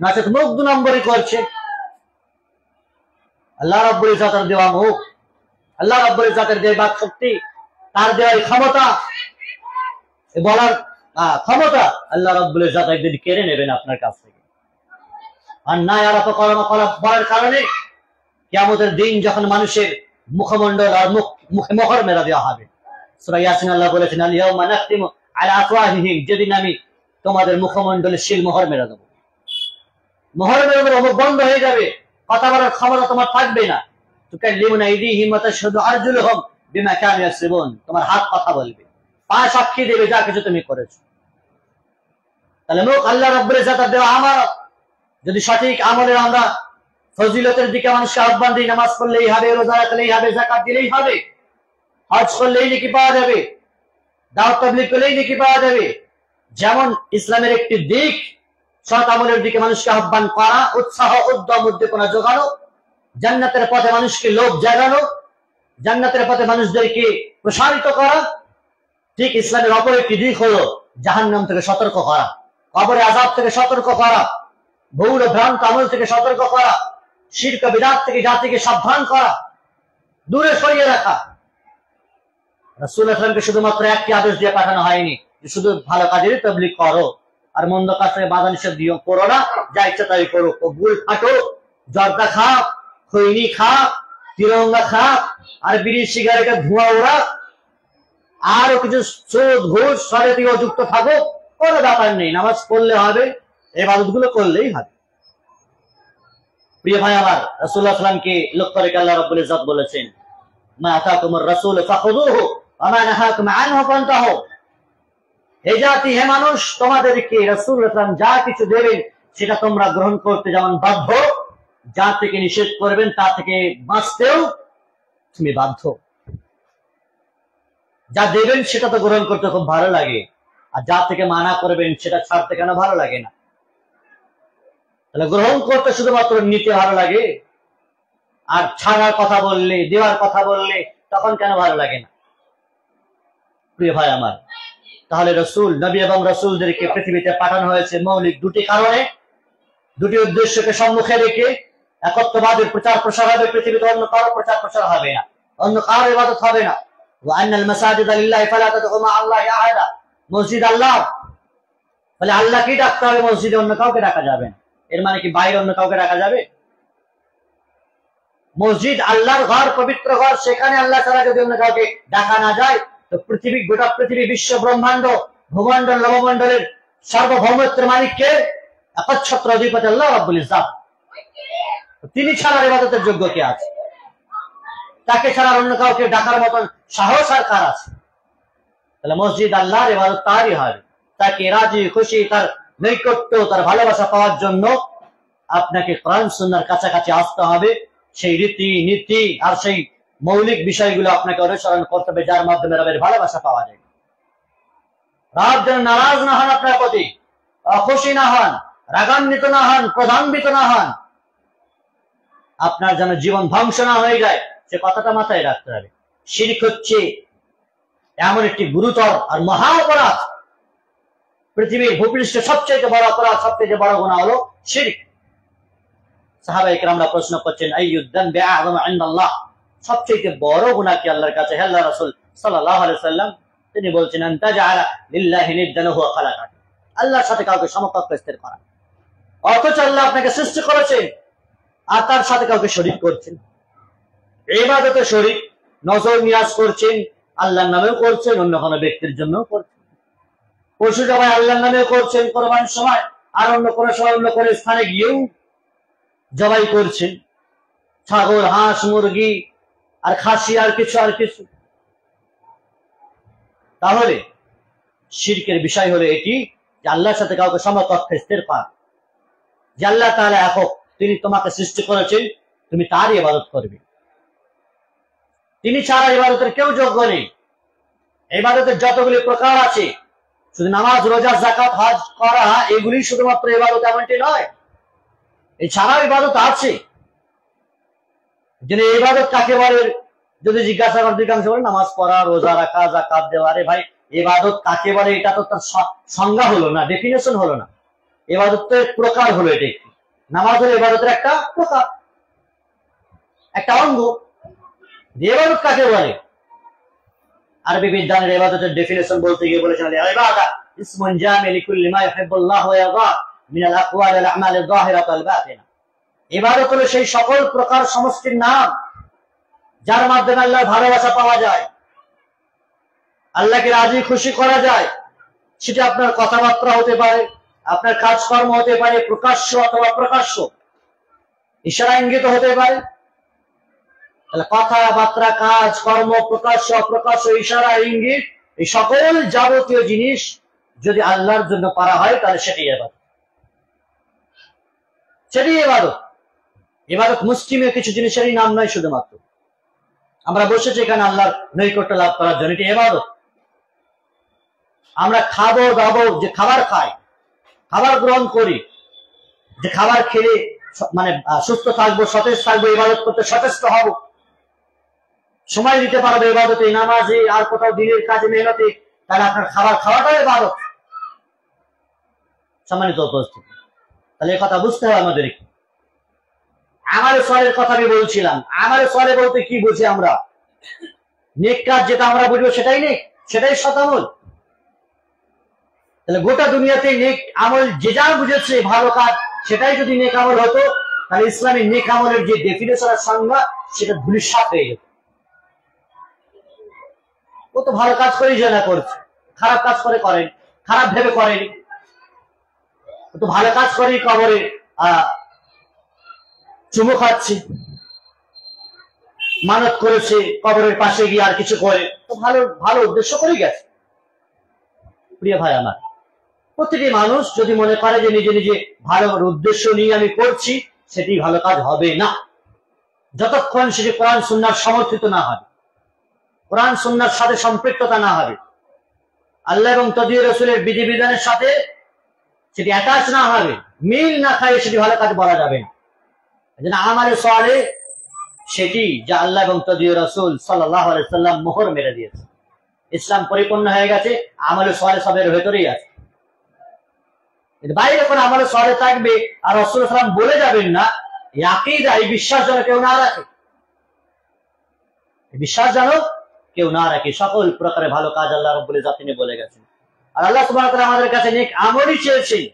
S2: নচেত মুখ 2 নম্বরই করছে। আল্লাহ রাব্বুল ইজ্জাতের দেওয়া মুখ, আল্লাহ রাব্বুল ইজ্জাতের যে বাক শক্তি, তার দেওয়া ক্ষমতা, বলার ক্ষমতা আল্লাহ রাব্বুল ইজ্জাত একদিন কেড়ে নেবেন আপনার কাছ থেকে। আর না আর তো বলার কারণে কিয়ামতের দিন যখন মানুষের মুখমণ্ডল আর মুখে মোহর মেরা দেওয়া হবে। সূরা ইয়াসিন আল্লাহ বলেছেন, আল ইয়াউমা নাখতিমু আলা আফওয়াহিহিম, যেদিন আমি তোমাদের মুখমণ্ডলে শিল মোহর মেরা দেব। মোহর মেরা দেব, মুখ বন্ধ হয়ে যাবে, কথা বলার ক্ষমতা তোমার থাকবে না। তুকাল্লিমুনা আইদিহিম ওয়া তাশহাদু আরজুলুহুম বিমা কানু ইয়াকসিবুন, তোমার হাত কথা বলবে, পা সাক্ষী দেবে যা কিছু তুমি করেছো। তাহলে মুখ আল্লাহ রাব্বুল ইজ্জাতের দেওয়া আমানত। যদি সঠিক আমলের আমরা ফজিলতের দিকে মানুষকে আহ্বান দিই, নামাজ পড়লেই হবে, রোজা রাখলেই হবে, যাকাত দিলেই হবে, হজ করলেই নেকি পাওয়া যাবে, দাওয়াত তাবলীগ করলেই নেকি পাওয়া যাবে। যেমন ইসলামের একটি দিক সৎ আমলের দিকে মানুষকে আহ্বান করা, উৎসাহ উদ্যম উদ্দীপনা যোগানো, জান্নাতের পথে মানুষকে লোভ জাগানো, জান্নাতের পথে মানুষদেরকে প্রসারিত করা, ঠিক ইসলামের অপর একটি দিক হলো জাহান্নাম থেকে সতর্ক করা, কবরের আযাব থেকে সতর্ক করা, ভুল ও ভ্রান্ত আমল থেকে সতর্ক করা, শিরক বিদআত থেকে জাতিকে সাবধান করা, দূরে সরিয়ে রাখা। রাসূলুল্লাহ সাল্লাল্লাহু আলাইহি ওয়াসাল্লামকে শুধুমাত্র একটি আদেশ দিয়ে পাঠানো হয়নি যে শুধু ভালো কাজেরই তাবলীগ করো আর মন্দ কাজ থেকে বাধা নিষেধ দিও করো না, যা ইচ্ছা তাই করো। ও গুল ফাটো, জর্দা খা, খৈনি খা, তিরঙ্গা খা, আর বিড়ি সিগারেটের ধোঁয়া ওড়া, আরো কিছু সুদ ঘুষ শরীয়তে যুক্ত থাকো, কোনো ব্যাপার নেই। নামাজ পড়লে হবে, ইবাদতগুলো করলেই হবে। প্রিয় ভাই আমার, রাসূলুল্লাহ সাল্লাল্লাহু আলাইহি ওয়াসাল্লামকে লক্ষ্য করে আল্লাহ রাব্বুল ইজ্জত বলেছেন, মা আতাকুমুর রাসূল ফাখুযুহু ওয়া মা নাহাকুম আনহু ফান্তাহু। হে জাতি, হে মানুষ, তোমাদেরকে রাসূলুল্লাহ সাল্লাল্লাহু আলাইহি ওয়াসাল্লাম যা কিছু দেবেন সেটা তোমরা গ্রহণ করতে যেমন বাধ্য, যা থেকে নিষেধ করবেন তা থেকে বাঁচতেও তুমি বাধ্য। যা দেবেন সেটা তো গ্রহণ করতে খুব ভালো লাগে, আর যা থেকে মানা করবেন সেটা ছাড়তে কেন ভালো লাগে না? তাহলে গ্রহণ করতে শুধুমাত্র নিতে ভালো লাগে, আর ছাড়ার কথা বললে, দেওয়ার কথা বললে তখন কেন ভালো লাগে না? প্রিয় ভাই আমার, তাহলে রাসূল, নবী এবং রাসূলদেরকে পৃথিবীতে পাঠানো হয়েছে মৌলিক 2টি কারণে, 2টি উদ্দেশ্যকে সম্মুখে রেখে। একত্ববাদের প্রচার প্রসার হবে পৃথিবীতে, অন্য কারো প্রচার প্রসার হবে না, অন্য কারো ইবাদত হবে না। ওয়া আন্নাল মাসাজিদা লিল্লাহি ফালা তাদউ মা আল্লাহি আহাদা, মসজিদ আল্লাহ, বলে আল্লাহকেই ডাকতে হবে, মসজিদে অন্য কাউকে ডাকা যাবে না। এর মানে কি বাইরে অন্য কাউকে ডাকা যাবে? মসজিদ আল্লাহর ঘর, পবিত্র ঘর, সেখানে আল্লাহ ছাড়া যদি অন্য কাউকে ডাকা না যায় তো পৃথিবী, গোটা পৃথিবী, বিশ্ব ব্রহ্মাণ্ড, ভূমণ্ডল, নবমণ্ডলের সার্বভৌমত্বের মালিককে, একচ্ছত্র অধিপতি আল্লাহ রাব্বুল ইজ্জাত। তিনি ছাড়া ইবাদতের যোগ্য কে আছে? তাকে ছাড়া অন্য কাউকে ডাকার মতন সাহস আর কার আছে? তাহলে মসজিদ আল্লাহর ইবাদত তারই হয়। তাকে রাজি খুশি, তার নৈকট্য, তার ভালোবাসা পাওয়ার জন্য আপনাকে কোরআন সুন্নাহর কাছাকাছি আসতে হবে। সেই রীতি নীতি আর সেই মৌলিক বিষয়গুলো আপনাকে অনুসরণ করতে হবে, যার মাধ্যমে রবের ভালোবাসা পাওয়া যায়। রব যেন নারাজ না হন আপনার প্রতি, অখুশি না হন, রাগান্বিত না হন, ক্রোধান্বিত না হন, আপনার যেন জীবন ধ্বংস না হয়ে যায়, সে কথাটা মাথায় রাখতে হবে। শিরক হচ্ছে এমন একটি গুরুতর আর মহা অপরাধ, পৃথিবীর ভূপৃষ্ঠে সবচেয়ে বড় অপরাধ, সবচেয়ে বড় গুনাহ হলো শিরক। সাহাবায়ে কেরামরা প্রশ্ন করছেন, আইয়ুদ যানবি আযম ইনদাল্লাহ, সবচেয়ে বড় গুনাহ কি আল্লাহর কাছে? হে আল্লাহর রাসূল সাল্লাল্লাহু আলাইহি ওয়াসাল্লাম, তিনি বলছেন, আন তাজআলা লিল্লাহি নিদ্দান ওয়া হুয়া খালাকাক, আল্লাহর সাথে কাউকে সমকক্ষ স্থির করা। অথচ আল্লাহ আপনাকে সৃষ্টি করেছেন আর তার সাথে কাউকে শরীক করছেন। ইবাদতে শরীক, নজর নিয়াজ করছেন, আল্লাহর নামেও করছেন, অন্য কোনো ব্যক্তির জন্যও করছেন। পশু জবাই আল্লাহর নামেও করছেন কোরবানির সময়, আর অন্য কোনো সময় অন্য কোনো স্থানে গিয়েও জবাই করছেন, ছাগল, হাঁস, মুরগি আর খাসি, আর কিছু। তাহলে শিরকের বিষয় হলো এটি যে আল্লাহর সাথে কাউকে সমকক্ষে স্থির পান, যে আল্লাহ তাআলা একক, তিনি তোমাকে সৃষ্টি করেছেন, তুমি তারই ইবাদত করবে। তিনি ছাড়া ইবাদতের কেউ যোগ্য নেই। ইবাদতের যতগুলি প্রকার আছে, শুধু নামাজ, রোজা, যাকাত, হজ করা এগুলি শুধুমাত্র ইবাদত এমনটি নয়, এছাড়াও ইবাদত আছে। যিনি ইবাদত কাকে বলে যদি জিজ্ঞাসা করেন, অধিকাংশ বলে নামাজ পড়া, রোজা রাখা, যাকাত দেওয়া। আরে ভাই, ইবাদত কাকে বলে এটা তো তার সংজ্ঞা হলো না, ডেফিনেশন হলো না। ইবাদতের প্রকার হলো এটা একটি। নামাজ হলো ইবাদতের একটা প্রকার, একটা অঙ্গ। ইবাদত কাকে বলে? আরবি বিজ্ঞানের ইবাদতের ডেফিনেশন বলতে গিয়ে বলেছেন, ইবাদত ইসমুন জামি লিকুল্লি মা ইউহিব্বুল্লাহু ওয়া ইয়ারদা মিনাল আকওয়ালি ওয়াল আ'মালি আয-যাহিরাতি ওয়াল বাতিনা। ইবাদত হলো সেই সকল প্রকার সমষ্টির নাম যার মাধ্যমে আল্লাহর ভালোবাসা পাওয়া যায়, আল্লাহকে রাজি খুশি করা যায়। সেটা আপনার কথাবার্তা হতে পারে, আপনার কাজকর্ম হতে পারে, প্রকাশ্য অথবা প্রকাশ্য, ইশারা ইঙ্গিত হতে পারে। তাহলে কথাবার্তা, কাজ কর্ম, প্রকাশ্য অপ্রকাশ্য, ইশারা ইঙ্গিত, এই সকল যাবতীয় জিনিস যদি আল্লাহর জন্য করা হয় তাহলে সেটাই ইবাদত, সেটাই ইবাদত। ইবাদত মুসলিমের কিছু জিনিসেরই নাম নয় শুধুমাত্র। আমরা বসেছি এখানে আল্লাহর নৈকট্য লাভ করার জন্য, এটি ইবাদত। আমরা খাবো দাবো, যে খাবার খাই, খাবার গ্রহণ করি, যে খাবার খেলে মানে সুস্থ থাকবো, সতেজ থাকবো, ইবাদত করতে সচেষ্ট হব, সময় দিতে পারবে ইবাদতে, নামাজে, আর কোথাও দিনের কাজে, মেহনতে, তাহলে আপনার খাবার খাওয়াটাই ইবাদত। সম্মানিত উপস্থিতি, তাহলে এই কথা বুঝতে হবে আমাদের। আমারে সলের কথা আমি বলছিলাম। আমারে সলে বলতে কি বুঝি আমরা? নেক কাজ যেটা আমরা বুঝবো সেটাই নেক, সেটাই সৎ আমল। তাহলে গোটা দুনিয়াতে নেক আমল যে যা বুঝেছে ভালো কাজ, সেটাই যদি নেক আমল হতো, তাহলে ইসলামী নেক আমলের যে ডেফিনেশন সংজ্ঞা সেটা ধূলিসাৎ হয়ে যেত। ও তো ভালো কাজ করেই জানা করছে, খারাপ কাজ করে করেন, খারাপ ভেবে করেনি। ও তো ভালো কাজ করেই কবরে চুমু খাচ্ছে, মানত করেছে, কবরের পাশে গিয়ে আর কিছু করে, তো ভালো ভালো উদ্দেশ্য করে গেছে। প্রিয় ভাই আমার, প্রতিটি মানুষ যদি মনে করে যে নিজে নিজে ভালো উদ্দেশ্য নিয়ে আমি করছি, সেটি ভালো কাজ হবে না, যতক্ষণ সেটি কোরআন সুন্নাহর সমর্থিত না হবে, কোরআন সুন্নাহর সাথে সম্পৃক্ততা না হবে, আল্লাহ এবং তদী রাসূলের বিধিবিধানের সাথে সেটি অ্যাটাচ না হবে, মিল না খায়, সেটি ভালো কাজ বলা যাবে না। আমালে সালে সেটি যা আল্লাহ এবং তদী রাসূল সাল্লাল্লাহু আলাইহি ওয়াসাল্লাম মোহর মেরে দিয়েছে। ইসলাম পরিপূর্ণ হয়ে গেছে, আমলে সালে সবের ভেতরেই আছে। বাইরে কোনো আমলে সালে থাকবে আর রাসূল সাল্লাল্লাহু আলাইহি ওয়াসাল্লাম বলে যাবেন না, এই আকীদা, এই বিশ্বাস যেন কেউ না রাখে, বিশ্বাস যেন কেউ না রাখে। সকল প্রকারের ভালো কাজ আল্লাহ রাব্বুল ইজ্জত তিনি বলে গেছেন। আর আল্লাহ সুবহানাহু ওয়া তাআলা আমাদের কাছে নেক আমলই চেয়েছেন।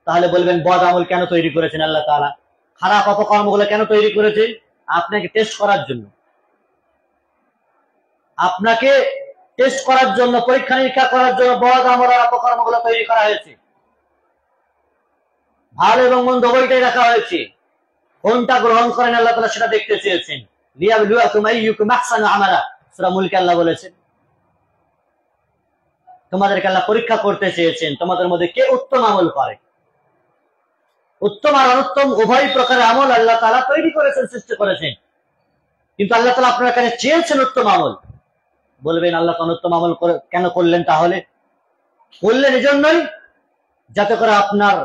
S2: তাহলে বলবেন বদ আমল কেন তৈরি করেছেন আল্লাহ তাআলা? খারাপ অপকর্মগুলো কেন তৈরি করেছেন? আপনাকে টেস্ট করার জন্য, আপনাকে টেস্ট করার জন্য, পরীক্ষা নিরীক্ষা করার জন্য বদ আমল আর অপকর্মগুলো তৈরি করা হয়েছে। ভালো এবং মন্দ উভয়টাই রাখা হয়েছে। কোনটা গ্রহণ করেন আল্লাহ তাআলা সেটা দেখতে চেয়েছেন। লিয়াবলুয়াকুম আইয়ুকুম আহসানু আমালা, সূরা মুলকে আল্লাহ বলেছেন, তোমাদেরকে আল্লাহ পরীক্ষা করতে চেয়েছেন, তোমাদের মধ্যে কে উত্তম আমল করে। উত্তম আর অনুত্তম উভয় প্রকারের আমল আল্লাহ তাআলা তৈরি করেছেন, সৃষ্টি করেছেন। কিন্তু আল্লাহ তাআলা আপনার কাছে চেয়েছেন উত্তম আমল। বলবেন আল্লাহ অনুত্তম আমল কেন করলেন? তাহলে করলেন এজন্যই যাতে করে আপনার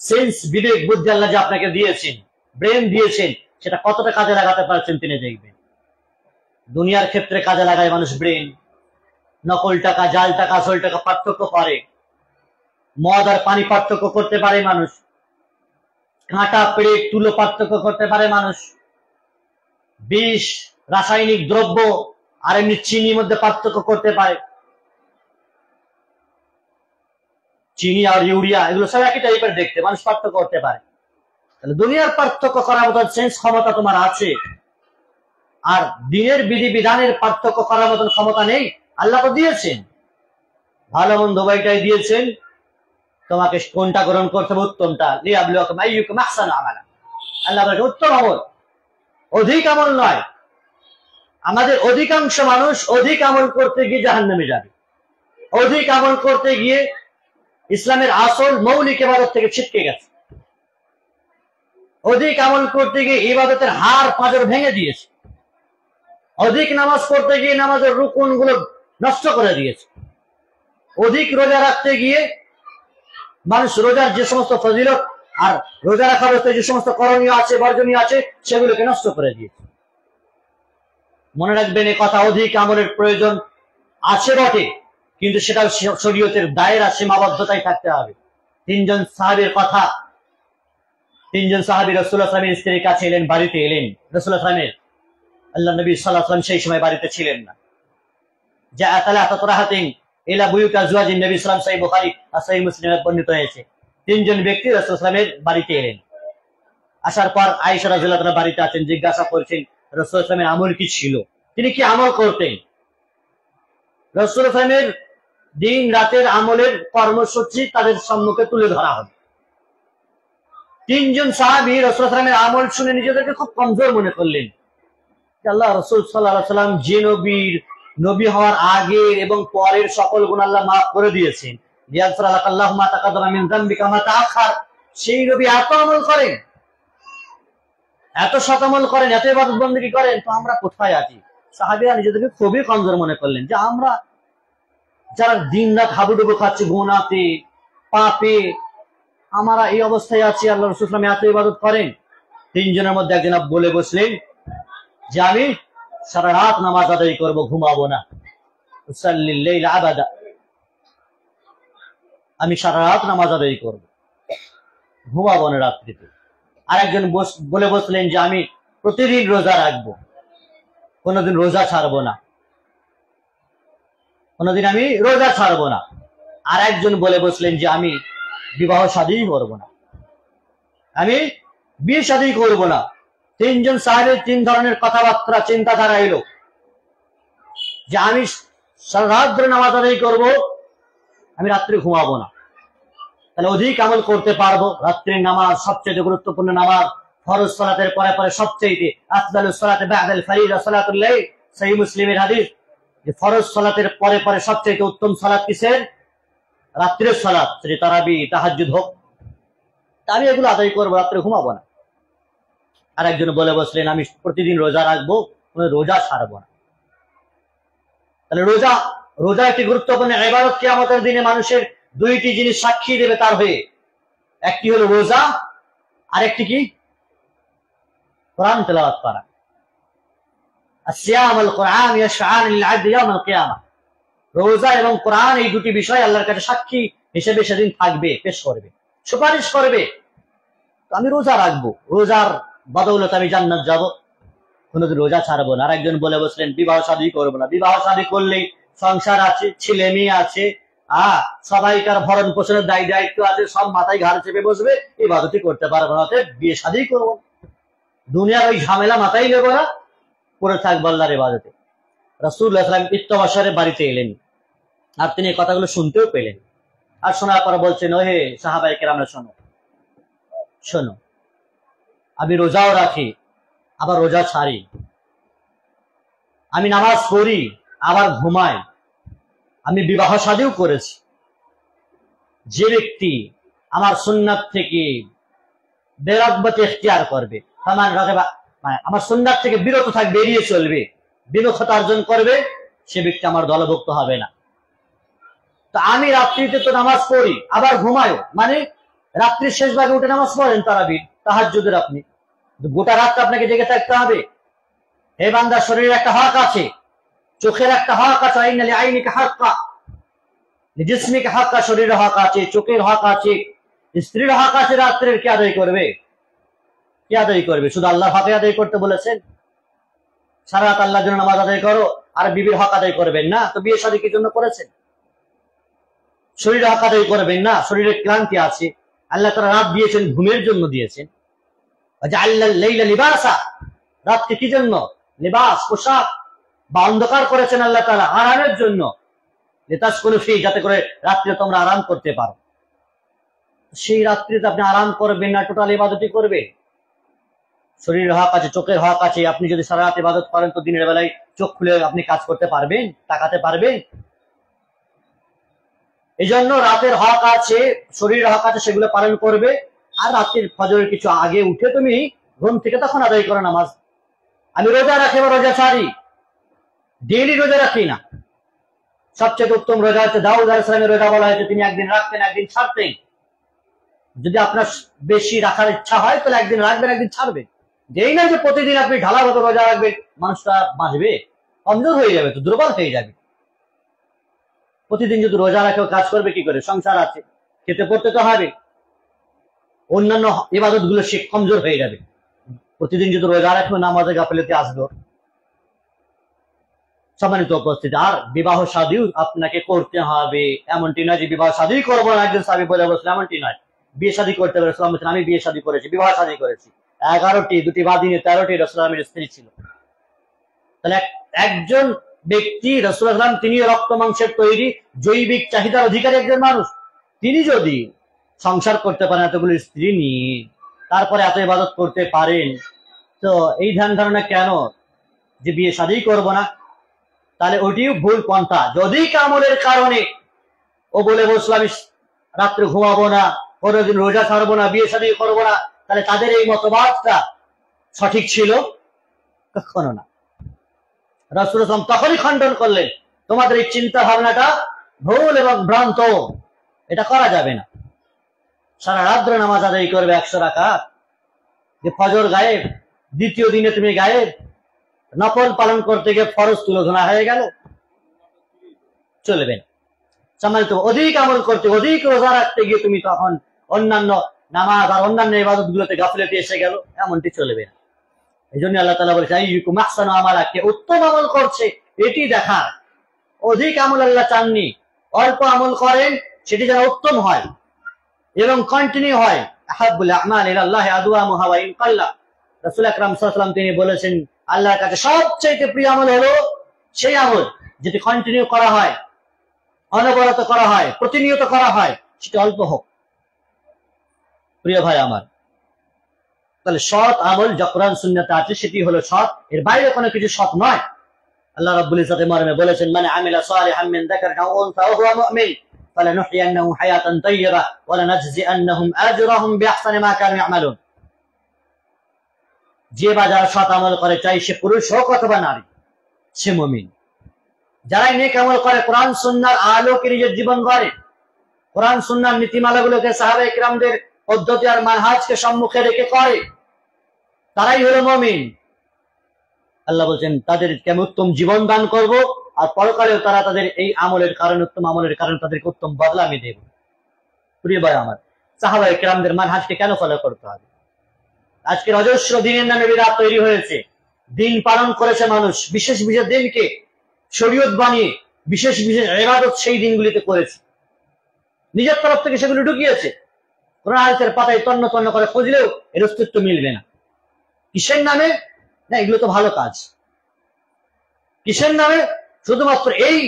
S2: সেন্স, বিবেক, বুদ্ধি আল্লাহ যে আপনাকে দিয়েছেন, ব্রেন দিয়েছেন, সেটা কতটা কাজে লাগাতে পারছেন তিনি দেখবেন। দুনিয়ার ক্ষেত্রে কাজে লাগায় মানুষ ব্রেন। নকল টাকা, জাল টাকা, আসল টাকা পার্থক্য করে, মদ আর পানি পার্থক্য করতে পারে মানুষ, কাঁটা পেড়ে তুলো পার্থক্য করতে পারে মানুষ, বিষ, রাসায়নিক দ্রব্য আর এমনি চিনির মধ্যে পার্থক্য করতে পারে। চিনি আর ইউরিয়া এগুলো সব একই টাইপের দেখতে, মানুষ পার্থক্য করতে পারে। তাহলে দুনিয়ার পার্থক্য করার মতন সেন্স ক্ষমতা তোমার আছে, আর দিনের বিধি বিধানের পার্থক্য করার মতন ক্ষমতা নেই। আল্লাহ তো দিয়েছেন, ভালো মন্দ উভয়টাই দিয়েছেন, তোমাকে কোনটা গ্রহণ করতে হবে? উত্তমটা। লিয়াবলুয়াকুম আইয়ুকুম আহসানু আমালা, আল্লাহ বলেন উত্তম আমল, অধিক আমল নয়। আমাদের অধিকাংশ মানুষ অধিক আমল করতে গিয়ে জাহান্নামে যাবে, অধিক আমল করতে গিয়ে ইসলামের আসল মৌলিক ইবাদত থেকে ছিটকে গেছে। অধিক আমল করতে গিয়ে ইবাদতের হার পাঁজর ভেঙে দিয়েছে। অধিক নামাজ পড়তে গিয়ে নামাজের রুকুন গুলো নষ্ট করে দিয়েছে। অধিক রোজা রাখতে গিয়ে মানুষ রোজার যে সমস্ত ফজিলত আর রোজা রাখা অবস্থায় যে সমস্ত করণীয় আছে, বর্জনীয় আছে, সেগুলোকে নষ্ট করে দিয়েছে। মনে রাখবেন এ কথা, অধিক আমলের প্রয়োজন আছে বটে, কিন্তু সেটা শরীয়তের দায়রা সীমাবদ্ধতায় থাকতে হবে। তিনজন সাহাবীর কথা, তিনজন সাহাবী রাসূলুল্লাহ সাল্লাল্লাহু আলাইহি ওয়াসাল্লামের স্ত্রীর কাছে এলেন, বাড়িতে এলেন। রাসূলুল্লাহ সাল্লাল্লাহু আলাইহি ওয়াসাল্লাম, আল্লাহ নবী সাল্লাল্লাহু আলাইহি ওয়াসাল্লাম সেই সময় বাড়িতে ছিলেন না। জাআ তালাতাতু রাহাতিন ইলা বুয়ুতি আজওয়াজিন নবী সাল্লাল্লাহু আলাইহি ওয়াসাল্লাম, সহিহ বুখারী আর সহিহ মুসলিমে বর্ণিত হয়েছে। তিনজন ব্যক্তি রাসূলুল্লাহ সাল্লাল্লাহু আলাইহি ওয়াসাল্লামের বাড়িতে এলেন। আসার পর আয়েশা রাদিয়াল্লাহু তাআলা বাড়িতে আছেন, জিজ্ঞাসা করছেন রাসূলুল্লাহ সাল্লাল্লাহু আলাইহি ওয়াসাল্লামের আমল কি ছিল, তিনি কি আমল করতেন। রাসূলুল্লাহ সাল্লাল্লাহু আলাইহি ওয়াসাল্লামের দিন রাতের আমলের কর্মসূচি তাদের সম্মুখে তুলে ধরা হবে। তিনজন সাহাবী রাসূলুল্লাহ সাল্লাল্লাহু আলাইহি ওয়াসাল্লামের আমল শুনে নিজেদেরকে খুব কমজোর মনে করলেন। আল্লাহ রাসূল সাল্লাল্লাহু আলাইহি ওয়াসাল্লাম যে নবী হওয়ার আগের এবং পরের সকল গুনাহ আল্লাহ মাফ করে দিয়েছেন, ইয়াগফির লাকাল্লাহু মা তাকাদ্দামা মিন যামবিকা মা তাআখার, সেই নবী এত আমল করেন, এত শতামল করেন, এত ইবাদত বন্দেগী করেন, তো আমরা কোথায় আছি? সাহাবীরা নিজেদেরকে খুবই কমজোর মনে করলেন যে আমরা যারা দিন রাত হাবুডুবু খাচ্ছি গুনাহতে, পাপে, আমরা এই অবস্থায় আছি, আল্লাহ রাসূল সাল্লাল্লাহু আলাইহি ওয়াসাল্লাম এত ইবাদত করেন। তিনজনের মধ্যে একজন বলে বসলেন যে আমি সারা রাত নামাজ আদায় করব, ঘুমাবো না। উসাল্লিল লাইল আবাদা, আমি সারা রাত নামাজ আদায় করব, ঘুমাবো না রাত্রিতে। আরেকজন বলে বসলেন যে আমি প্রতিদিন রোজা রাখবো, কোনোদিন রোজা ছাড়বো না, কোনোদিন আমি রোজা ছাড়বো না। আর একজন বলে বসলেন যে আমি বিবাহ শাদী করবো না, আমি বিয়ে শাদী করবো না। তিনজন সাহাবীর তিন ধরনের কথাবার্তা, চিন্তাধারা এলো যে আমি সারা রাত ধরে নামাজ আদায় করবো, আমি রাত্রে ঘুমাবো না, তাহলে অধিক আমল করতে পারবো। রাত্রির নামাজ সবচেয়ে গুরুত্বপূর্ণ নামাজ, ফরজ সালাতের পরে পরে সবচেয়ে আফদালুস সালাতে বা'দাল ফারিদা সালাতুল লাইল, সহিহ মুসলিমের হাদিস যে ফরজ সালাতের পরে পরে সবচেয়ে উত্তম সালাত কিসের? রাত্রের সালাত, সেটি তারাবি, তাহাজ্জুদ হোক। আমি এগুলো আদায় করবো, রাত্রে ঘুমাবো না। আর একজন বলে বসলেন আমি প্রতিদিন রোজা রাখবো, রোজা ছাড়বো না। তাহলে রোজা একটি গুরুত্বপূর্ণ ইবাদত। কিয়ামতের দিনে মানুষের দুইটি জিনিস সাক্ষী দেবে তার হয়ে, একটি হলো রোজা, আর একটি কি? কোরআন তেলাওয়াত করা। আসিয়াম আল কোরআন ইয়াশআন লিল আবদ ইয়াউমাল কিয়ামা, রোজা এবং কোরআন এই দুটি বিষয় আল্লাহর কাছে সাক্ষী হিসেবে সেদিন থাকবে, পেশ করবে, সুপারিশ করবে। তো আমি রোজা রাখবো, রোজার বদৌলতে আমি জান্নাত যাব, কোনোদিন রোজা ছাড়বো না। আর একজন বলে বসলেন বিবাহ শাদী করবো না, বিবাহ শাদী করলেই সংসার আছে, ছেলে মেয়ে আছে, সবাইকার ভরণ পোষণের দায়িত্ব আছে, সব মাথায় ঘাড় চেপে বসবে, ইবাদতই করতে পারবো না, বিয়ে শাদী করবো, দুনিয়ার ওই ঝামেলা মাথায় নেবো না, পড়ে থাকবো আল্লাহর ইবাদতে। রাসূলুল্লাহ সাল্লাল্লাহু আলাইহি ওয়াসাল্লাম ইত্তবাশারে বাড়িতে এলেন, আর তিনি এই কথাগুলো শুনতেও পেলেন। আর শোনার পর বলছেন, ওহে সাহাবায়ে কেরামরা, শোনো, আমি রোজাও রাখি, আবার রোজা ছাড়ি, আমি নামাজ পড়ি, আবার ঘুমাই, আমি বিবাহ শাদীও করেছি। যে ব্যক্তি আমার সুন্নাত থেকে বেরাগবতে ইখতিয়ার করবে, আমার সুন্নাত থেকে বিরত থাকবে, এড়িয়ে চলবে, বিমুখতা অর্জন করবে, সে ব্যক্তি আমার দলভুক্ত হবে না। তো আমি রাত্রিতে তো নামাজ পড়ি, আবার ঘুমায়ও, মানে রাত্রির শেষ ভাগে উঠে নামাজ পড়েন তারাবির, তাহাজ্জুদের, আপনি গোটা রাত আপনাকে জেগে থাকতে হবে। হে বান্দা, শরীরের একটা হক আছে, চোখের একটা হক আছে, আইনা লিআইনিকা হাক্কা লিজিসমিকা হাক্কা, শরীরের হক আছে, চোখের হক আছে, স্ত্রীর হক আছে। রাত্রের কি আদায় করবে? কি আদায় করবে? শুধু আল্লাহর হক আদায় করতে বলেছেন, সারা রাত আল্লাহর জন্য নামাজ আদায় করো, আর বিবির হক আদায় করবেন না, তো বিয়ে শাদী কি জন্য করেছেন? শরীরের হক আদায় করবেন না, শরীরের ক্লান্তি আছে, আল্লাহ তাআলা রাত দিয়েছেন ঘুমের জন্য দিয়েছেন। জাআলাল লাইলা লিবাসা, রাতকে কি জন্য? লিবাস, পোশাক বা অন্ধকার করেছেন আল্লাহ তাআলা আরামের জন্য, লিতাসকুনু ফি, যাতে করে রাত্রে তোমরা আরাম করতে পারো। সেই রাত্রিতে আপনি আরাম করবেন না, টোটাল ইবাদতই করবে। শরীরের হক আছে, চোখের হক আছে, আপনি যদি সারা রাত ইবাদত করেন তো দিনের বেলায় চোখ খুলে আপনি কাজ করতে পারবেন, তাকাতে পারবেন? এই জন্য রাতের হক আছে, শরীরের হক আছে, সেগুলো পালন করবে। আর রাত্রির ফজরের কিছু আগে উঠে তুমি ঘুম থেকে তখন আদায় করো নামাজ। আমি রোজা রাখি বা রোজা ছাড়ি, ডেইলি রোজা রাখি না। সবচেয়ে উত্তম রোজা হচ্ছে দাউদ আলাইহিস সালামের রোজা, বলা হয়েছে তিনি একদিন রাখতেন একদিন ছাড়তেন। যদি আপনার বেশি রাখার ইচ্ছা হয় তাহলে একদিন রাখবেন একদিন ছাড়বেন। যেই না যে প্রতিদিন আপনি ঢালাভাবে রোজা রাখবেন, মানুষটা বাঁচবে, কমজোর হয়ে যাবে, তো দুর্বল হয়ে যাবে। প্রতিদিন যদি রোজা রাখেও কাজ করবে কি করে? সংসার আছে, খেতে পড়তে তো হবে, অন্যান্য ইবাদত গুলো সে কমজোর হয়ে যাবে। প্রতিদিন যদি রোজা রাখবে নামাজে গাফিলতি আসবে। সম্মানিত উপস্থিতি, আর বিবাহ শাদীও আপনাকে করতে হবে। এমনটি নয় যে বিবাহ শাদী করবো না, একজন সাহাবী বলে বসলো, এমনটি নয়। বিয়ে শাদী করতে হবে। রাসূলুল্লাহ বলেছেন আমি বিয়ে শাদী করেছি, বিবাহ শাদী করেছি। 11টি, 2টি বাদিনী, 13টি রাসূলুল্লাহের স্ত্রী ছিল। তাহলে একজন ব্যক্তি রাসূলুল্লাহ, তিনি রক্ত মাংসের তৈরি, জৈবিক চাহিদার অধিকারী একজন মানুষ, তিনি যদি সংসার করতে পারেন এতগুলো স্ত্রী নিয়ে, তারপরে এত ইবাদত করতে পারেন, তো এই ধ্যান ধারণা কেন যে বিয়ে শাদী করবো না? তাহলে ওটিও ভুল পন্থা। যদি কামলের কারণে ও বলে বসলো আমি রাত্রে ঘুমাবো না, কোনোদিন রোজা ছাড়বো না, বিয়ে শাদী করবো না, তাহলে তাদের এই মতবাদটা সঠিক ছিল? কখনো না। রাসূলুল্লাহ তখনই খণ্ডন করলেন, তোমাদের এই চিন্তা ভাবনাটা ভুল এবং ভ্রান্ত, এটা করা যাবে না। সারা রাত্রে নামাজ আদায় করবে 100 রাকাত, যে ফজর গায়েব, দ্বিতীয় দিনে তুমি গায়েব, নফল পালন করতে গিয়ে ফরজ তুলোধনা হয়ে গেল, চলবে না। সম্মানিত, অধিক আমল করতে, অধিক রোজা রাখতে গিয়ে তুমি তখন অন্যান্য নামাজ আর অন্যান্য ইবাদত গুলোতে গাফিলতি এসে গেল, এমনটি চলবে না। এই জন্য আল্লাহ তাআলা বলেছে আইয়ুকুম আহসানু আমালা, কে উত্তম আমল করছে এটি দেখার। অধিক আমল আল্লাহ চাননি, অল্প আমল করেন, সেটি যেন উত্তম হয় এবং কন্টিনিউ হয়। আহাব্বুল আমাল ইলাল্লাহি আদওয়ামুহা ওয়া ইন কাল্লা। রাসূল আকরাম সাল্লাল্লাহু আলাইহি ওয়াসাল্লাম তিনি বলেছেন আল্লাহর কাছে সবচেয়ে প্রিয় আমল হলো সেই আমল যেটি কন্টিনিউ করা হয়, অনবরত করা হয়, প্রতিনিয়ত করা হয়, সেটা অল্প হোক। প্রিয় ভাই আমার, তাহলে সৎ আমল যা কোরআন সুন্নাতে আছে সেটি হলো সৎ, এর বাইরে কোনো কিছু সৎ নয়। আল্লাহ রাব্বুল ইজ্জাতে মর্মে বলেছেন মান আমিলা সালিহাম মিন যাকারিন আও উনসা ওয়া হুয়া মুমিন ফালানুহইয়ান্নাহু হায়াতান তাইয়্যিবা ওয়া লানাজজিআন্নাহুম আজরাহুম বিআহসানি মা কানু ইয়ামালুন। যে বা যারা সৎ আমল করে, চাই সে পুরুষ হোক অথবা নারী, সে মুমিন। যারা নেক আমল করে, কোরআন সুন্নাহর আলোকে নিজের জীবন গড়ে, কোরআন সুন্নাহর নীতিমালাগুলোকে সাহাবায়ে কিরামদের পদ্ধতি আর মানহাজকে সম্মুখে রেখে করে, তারাই হলো মুমিন। আল্লাহ বলছেন তাদেরকে আমি উত্তম জীবন দান করব, আর পরকালেও তারা তাদের এই আমলের কারণে, উত্তম আমলের কারণে তাদেরকে উত্তম বদলা আমি দেব। প্রিয় ভাই আমার, সাহাবায়ে কিরামদের মানহাজকে কেন ফলো করতে হবে? আজকের অজস্র দিনের নামে বিদআত তৈরি হয়েছে, দিন পালন করেছে মানুষ, বিশেষ বিশেষ দিনকে শরীয়ত বানিয়ে বিশেষ বিশেষ ইবাদত সেই দিনগুলিতে করেছে, নিজের তরফ থেকে সেগুলো ঢুকিয়েছে। কোরআন হাদিসের পাতায় তন্ন তন্ন করে খুঁজলেও এর অস্তিত্ব মিলবে না। কিসের নামে? না, এগুলো তো ভালো কাজ। কিসের নামে? শুধুমাত্র এই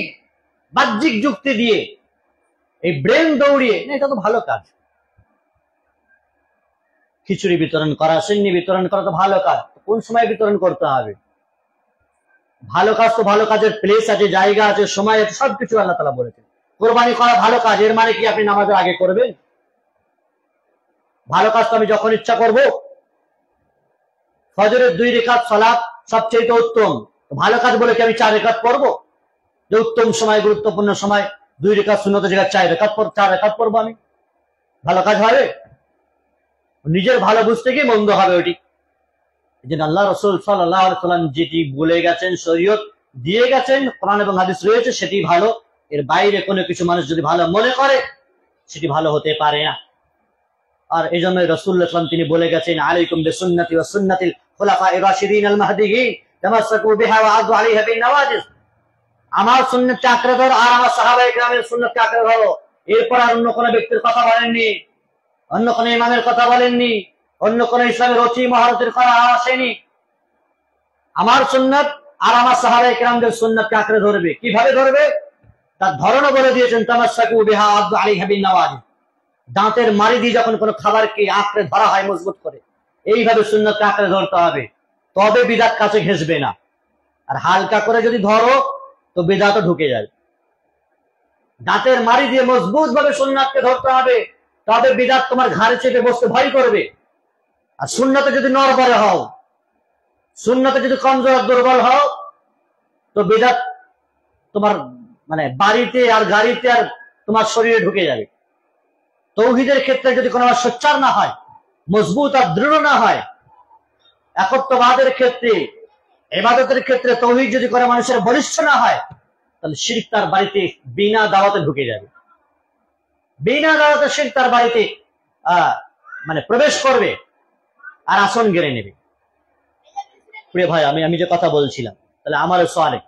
S2: বাহ্যিক যুক্তি দিয়ে, এই ব্রেন দৌড়িয়ে, না এটা তো ভালো কাজ। খিচুড়ি বিতরণ করা, সিন্নি বিতরণ করা তো ভালো কাজ, কোন সময় বিতরণ করতে হবে? ভালো কাজ তো ভালো কাজের প্লেস আছে, জায়গা আছে, সময় আছে, সবকিছু আল্লাহ তাআলা বলেছেন। কোরবানি করা ভালো কাজ, এর মানে কি আপনি নামাজের আগে করবেন? ভালো কাজ তো আমি যখন ইচ্ছা করব। ফজরের 2 রাকাত সালাত সবচেয়ে উত্তম, ভালো কাজ বলে কি আমি 4 রাকাত পড়বো? যে উত্তম সময়, গুরুত্বপূর্ণ সময়, 2 রাকাত সুন্নতের জায়গায় 4 রাকাত পড়বো আমি, ভালো কাজ হবে? নিজের ভালো বুঝতে গিয়ে মন্দ হবে ওটি। এই জন্য আল্লাহ রাসূল সাল্লাল্লাহু আলাইহি ওয়াসাল্লাম যেটি বলে গেছেন, শরীয়ত দিয়ে গেছেন, কোরআন এবং হাদিস রয়েছে, সেটি ভালো। এর বাইরে কোনো কিছু মানুষ যদি ভালো মনে করে, সেটি ভালো হতে পারে না। আর এই জন্য রাসূলুল্লাহ সাল্লাল্লাহু আলাইহি ওয়াসাল্লাম তিনি বলে গেছেন আলাইকুম বিসুন্নতি ওয়া সুন্নাতিল খুলাফায়ে রাশিদিন আল মাহদিয়িন তামাসসাকু বিহা ওয়া আযু আলাইহা বিন নওয়াজিজ। আমার সুন্নাতকে আঁকড়ে ধরো আর আমার সাহাবায়ে কেরামের সুন্নাতকে আঁকড়ে ধরো। এরপর আর অন্য কোনো ব্যক্তির কথা বলেননি, অন্য কোনো ইমামের কথা বলেননি, অন্য কোনো ইসলামের রচি মহারতের কথা আসেনি। আমার সুন্নাত আর আমার সাহাবায়ে কেরামদের সুন্নাতকে আঁকড়ে ধরবে। কিভাবে ধরবে? তার ধরনও বলে দিয়েছেন তামাসসাকু বিহা ওয়া আযু আলাইহা বিন নওয়াজিজ। দাঁতের মারি দিয়ে যখন কোনো খাবারকে আঁকড়ে ধরা হয় মজবুত করে, এইভাবে সুন্নাতকে আঁকড়ে ধরতে হবে, তবে বিদআত কাছে ঘেঁষবে না। আর হালকা করে যদি ধরো তো বিদআতও ঢুকে যায়। দাঁতের মারি দিয়ে মজবুত ভাবে সুন্নাতকে ধরতে হবে, তবে বিদাত তোমার ঘাড়ে চেপে বসতে ভয় করবে। আর সুন্নাতে যদি নড়বড়ে হও, সুন্নাতে যদি কমজোর দুর্বল হও, তো বিদাত তোমার মানে বাড়িতে আর গাড়িতে আর তোমার শরীরে ঢুকে যাবে। তৌহিদের ক্ষেত্রে যদি কোনো সোচ্চার না হয়, মজবুত আর দৃঢ় না হয়, একত্ববাদের ক্ষেত্রে, ইবাদতের ক্ষেত্রে তৌহিদ যদি কোনো মানুষের বলিষ্ঠ না হয়, তাহলে শিরক তার বাড়িতে বিনা দাওয়াতে ঢুকে যাবে। বিনা দাওয়াতে শিরক তার বাড়িতে মানে প্রবেশ করবে আর আসন গেড়ে নেবে। প্রিয় ভাই, আমি যে কথা বলছিলাম, তাহলে আমার সওয়ালে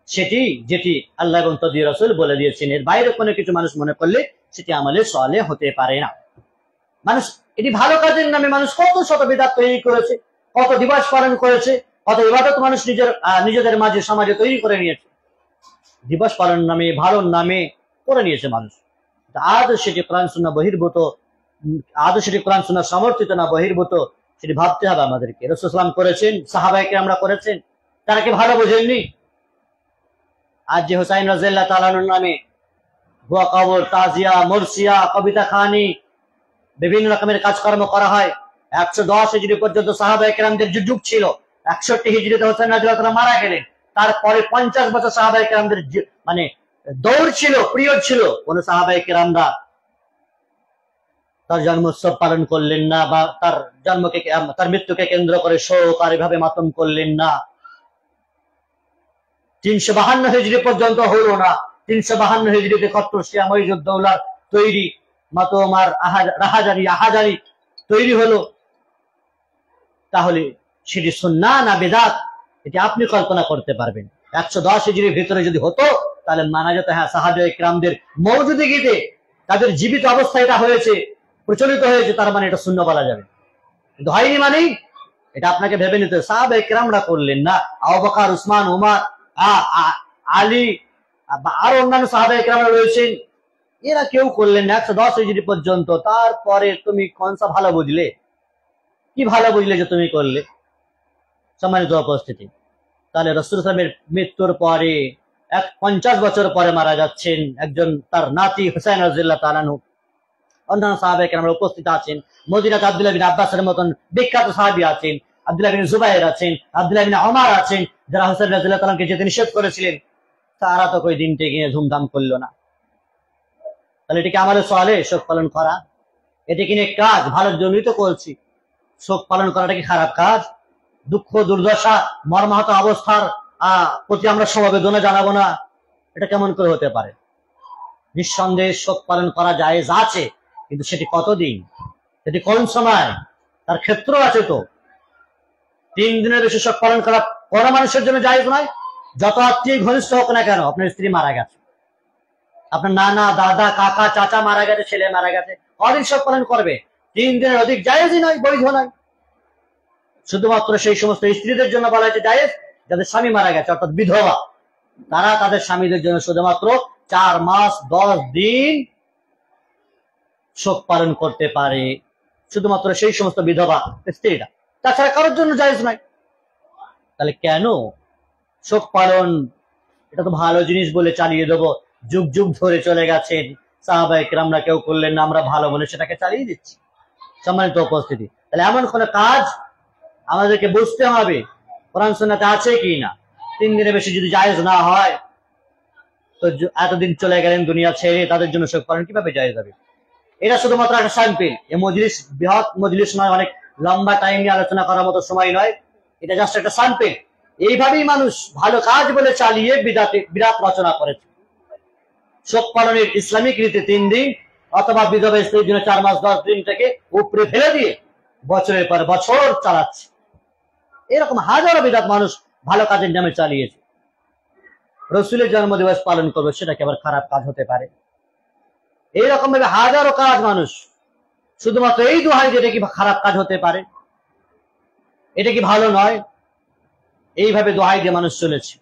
S2: সেটি যেটি আল্লাহ এবং তার রাসূল বলে দিয়েছেন, এর বাইরে কোনো কিছু মানুষ মনে করলে সেটি আমলের সওয়ালে হতে পারে না। মানুষ এটি ভালো কাজের নামে মানুষ কত শত বিদআত তৈরি করেছে, কত দিবস পালন করেছে, কত ইবাদত মানুষ নিজেদের মাঝে সমাজে তৈরি করে নিয়েছে। দিবস পালন নামে, ভালোর নামে করে নিয়েছে মানুষ। আদৌ সেটি কোরআন সুন্নাহ বহির্ভূত, আদৌ সেটি কোরআন সুন্নাহ সমর্থিত না বহির্ভূত, সেটি ভাবতে হবে আমাদেরকে। রাসূল সাল্লাল্লাহু আলাইহি ওয়াসাল্লাম করেছেন, সাহাবায়ে কেরামরা করেছেন, তারা কি ভালো বোঝেননি? আজ যে হুসাইন রাদিয়াল্লাহু তাআলা আনহুর নামে দোয়া কবর, তাজিয়া, মুরসিয়া, কবিতা খানি, বিভিন্ন রকমের কাজকর্ম করা হয়। 110 হিজরি পর্যন্ত সাহাবায়ে কেরামদের যুগ ছিল। 61 হিজরিতে হোসেন রাদিয়াল্লাহু তাআলা মারা গেলেন। তারপরে 50 বছর সাহাবায়ে কেরামদের মানে দৌড় ছিল, পিরিয়ড ছিল। কোন সাহাবায়ে কেরামরা তার জন্মোৎসব পালন করলেন না, বা তার মৃত্যুকে কেন্দ্র করে শোক আর এভাবে মাতম করলেন না। 352 হিজরি পর্যন্ত হলো না। 352 হিজরিতে খত্তশিয়া মঈজুদ্দৌলার তৈরি মাতম আর আহাজারি তৈরি হলো। তাহলে সেটি সুন্নাহ না বিদআত, এটি আপনি কল্পনা করতে পারবেন। 110 হিজরির ভিতরে যদি হতো, তাহলে মানা যেত হ্যাঁ, সাহাবায়ে কেরামদের মওজুদিগিতে, তাদের জীবিত অবস্থায় এটা হয়েছে, প্রচলিত হয়েছে, তার মানে এটা সুন্নাহ বলা যাবে। কিন্তু হয়নি মানে এটা আপনাকে ভেবে নিতে। সাহাবায়ে কেরামরা করলেন না, আবু বকর, উসমান, উমর, আলী আর অন্যান্য সাহাবায়ে কেরামরা রয়েছেন, এরা কেউ করলেন না 110 হিজরি পর্যন্ত। তারপরে তুমি কোনটা ভালো বুঝলে? কি ভালো বুঝলে যে তুমি করলে? সম্মানিত উপস্থিতি, তাহলে রাসূল সাল্লাল্লাহু আলাইহি ওয়াসাল্লামের মৃত্যুর পরে 50 বছর পরে মারা যাচ্ছেন একজন তার নাতি হুসাইন রাদিয়াল্লাহু তাআলা আনহু। অন্যান্য সাহাবায়ে কেরামরা উপস্থিত আছেন। মদিনাতে আব্দুল্লাহ বিন আব্বাসের মতন বিখ্যাত সাহাবী আছেন, আব্দুল্লাহ বিন জুবাইর আছেন, আব্দুল্লাহ বিন ওমর আছেন, যারা হুসাইন রাদিয়াল্লাহু তাআলাকে যেতে নিষেধ করেছিলেন। তারা তো কই দিনটি গিয়ে ধুমধাম করলো না। তাহলে এটাকে আমাদের সওয়ালে শোক পালন করা, এটা কি নেক কাজ? ভালোর জন্যই তো করছি। শোক পালন করাটা কি খারাপ কাজ? দুঃখ, দুর্দশা, মর্মাহত অবস্থার প্রতি আমরা সমবেদনা জানাবো না, এটা কেমন করে হতে পারে? নিঃসন্দেহে শোক পালন করা জায়েজ আছে, কিন্তু সেটি কতদিন, সেটি কোন সময়, তার ক্ষেত্র আছে তো। 3 দিনের বেশি শোক পালন করা কোনো মানুষের জন্য জায়েজ নয়। যত আত্মীয় ঘনিষ্ঠ হোক না কেন, আপনার স্ত্রী মারা গেছে, আপনার নানা, দাদা, কাকা, চাচা মারা গেছে, ছেলে মারা গেছে, কদিন শোক পালন করবে? 3 দিনের অধিক জায়েজই নয়, বৈধ নয়। শুধুমাত্র সেই সমস্ত স্ত্রীদের জন্য বলা হয়েছে জায়েজ যাদের স্বামী মারা গেছে, অর্থাৎ বিধবা। তারা তাদের স্বামীদের জন্য শুধুমাত্র 4 মাস 10 দিন শোক পালন করতে পারে, শুধুমাত্র সেই সমস্ত বিধবা স্ত্রীরা, তাছাড়া কারোর জন্য জায়েজ নয়। তাহলে কেন শোক পালন? এটা তো ভালো জিনিস বলে চালিয়ে দেবো, যুগ যুগ ধরে চলে গেছেন, সাহাবায়ে কেরামরা কেউ করলেন না, আমরা ভালো বলে সেটাকে চালিয়ে দিচ্ছি। সম্মানিত উপস্থিতি, তাহলে এমন কোন কাজ আমাদেরকে বুঝতে হবে কোরআন সুন্নাতে আছে কি না। 3 দিনের বেশি যদি জায়েজ না হয়, তো এতদিন চলে গেলেন দুনিয়া ছেড়ে, তাদের জন্য শোক পালন কিভাবে জায়েজ হবে? এটা শুধুমাত্র একটা স্যাম্পল। এই মজলিস বৃহৎ মজলিস নয়, অনেক লম্বা টাইম নিয়ে আলোচনা করার মতো সময় নয়, এটা জাস্ট একটা স্যাম্পল। এইভাবেই মানুষ ভালো কাজ বলে চালিয়ে বিদআত রচনা করেছে। শোক পালনের ইসলামিক রীতি 3 দিন, অথবা বিধবা স্ত্রীর জন্য 4 মাস 10 দিন থেকে উপরে ফেলে দিয়ে বছরের পর বছর চালাচ্ছে। এরকম হাজারো বিদআত মানুষ ভালো কাজের নামে চালিয়েছে। রাসূলের জন্মদিবস পালন করবে, সেটা কি আবার খারাপ কাজ হতে পারে? এইরকম ভাবে হাজারো কাজ মানুষ, শুধুমাত্র এই দোহাই যেটা কি খারাপ কাজ হতে পারে, এটা কি ভালো নয়? এইভাবে দোহাই দিয়ে মানুষ চলেছে।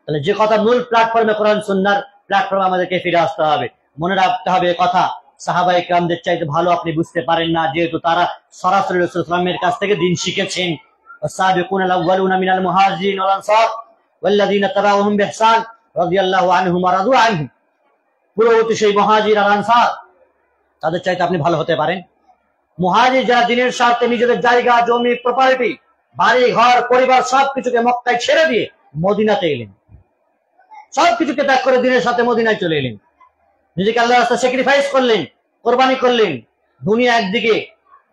S2: তাহলে যে কথা মূল প্ল্যাটফর্মে, কোরআন সুন্নাহর প্ল্যাটফর্মে আমাদেরকে ফিরে আসতে হবে। মনে রাখতে হবে কথা, সাহাবায়ে কেরামদের চাইতে ভালো আপনি বুঝতে পারেন না, যেহেতু তারা সরাসরি রাসূল সাল্লাল্লাহু আলাইহি ওয়াসাল্লামের কাছ থেকে দিন শিখেছেন। والسابقون الأولون من المهاجرين والأنصار والذين تبعوهم بإحسان رضي الله عنهم ورضوا عنه। পূর্ববর্তী সেই মুহাজির আর আনসার তাদের চাইতে আপনি ভালো হতে পারেন? মুহাজির যারা দিনের স্বার্থে নিজেদের জায়গা, জমি, প্রপার্টি, বাড়ি ঘর, পরিবার সবকিছুকে মক্কায় ছেড়ে দিয়ে মদিনাতে এলেন। সবকিছুকে ত্যাগ করে দিনের সাথে মদিনায় চলে এলেন। নিজেকে আল্লাহর রাস্তায় স্যাক্রিফাইস করলেন, কোরবানি করলেন। দুনিয়া একদিকে,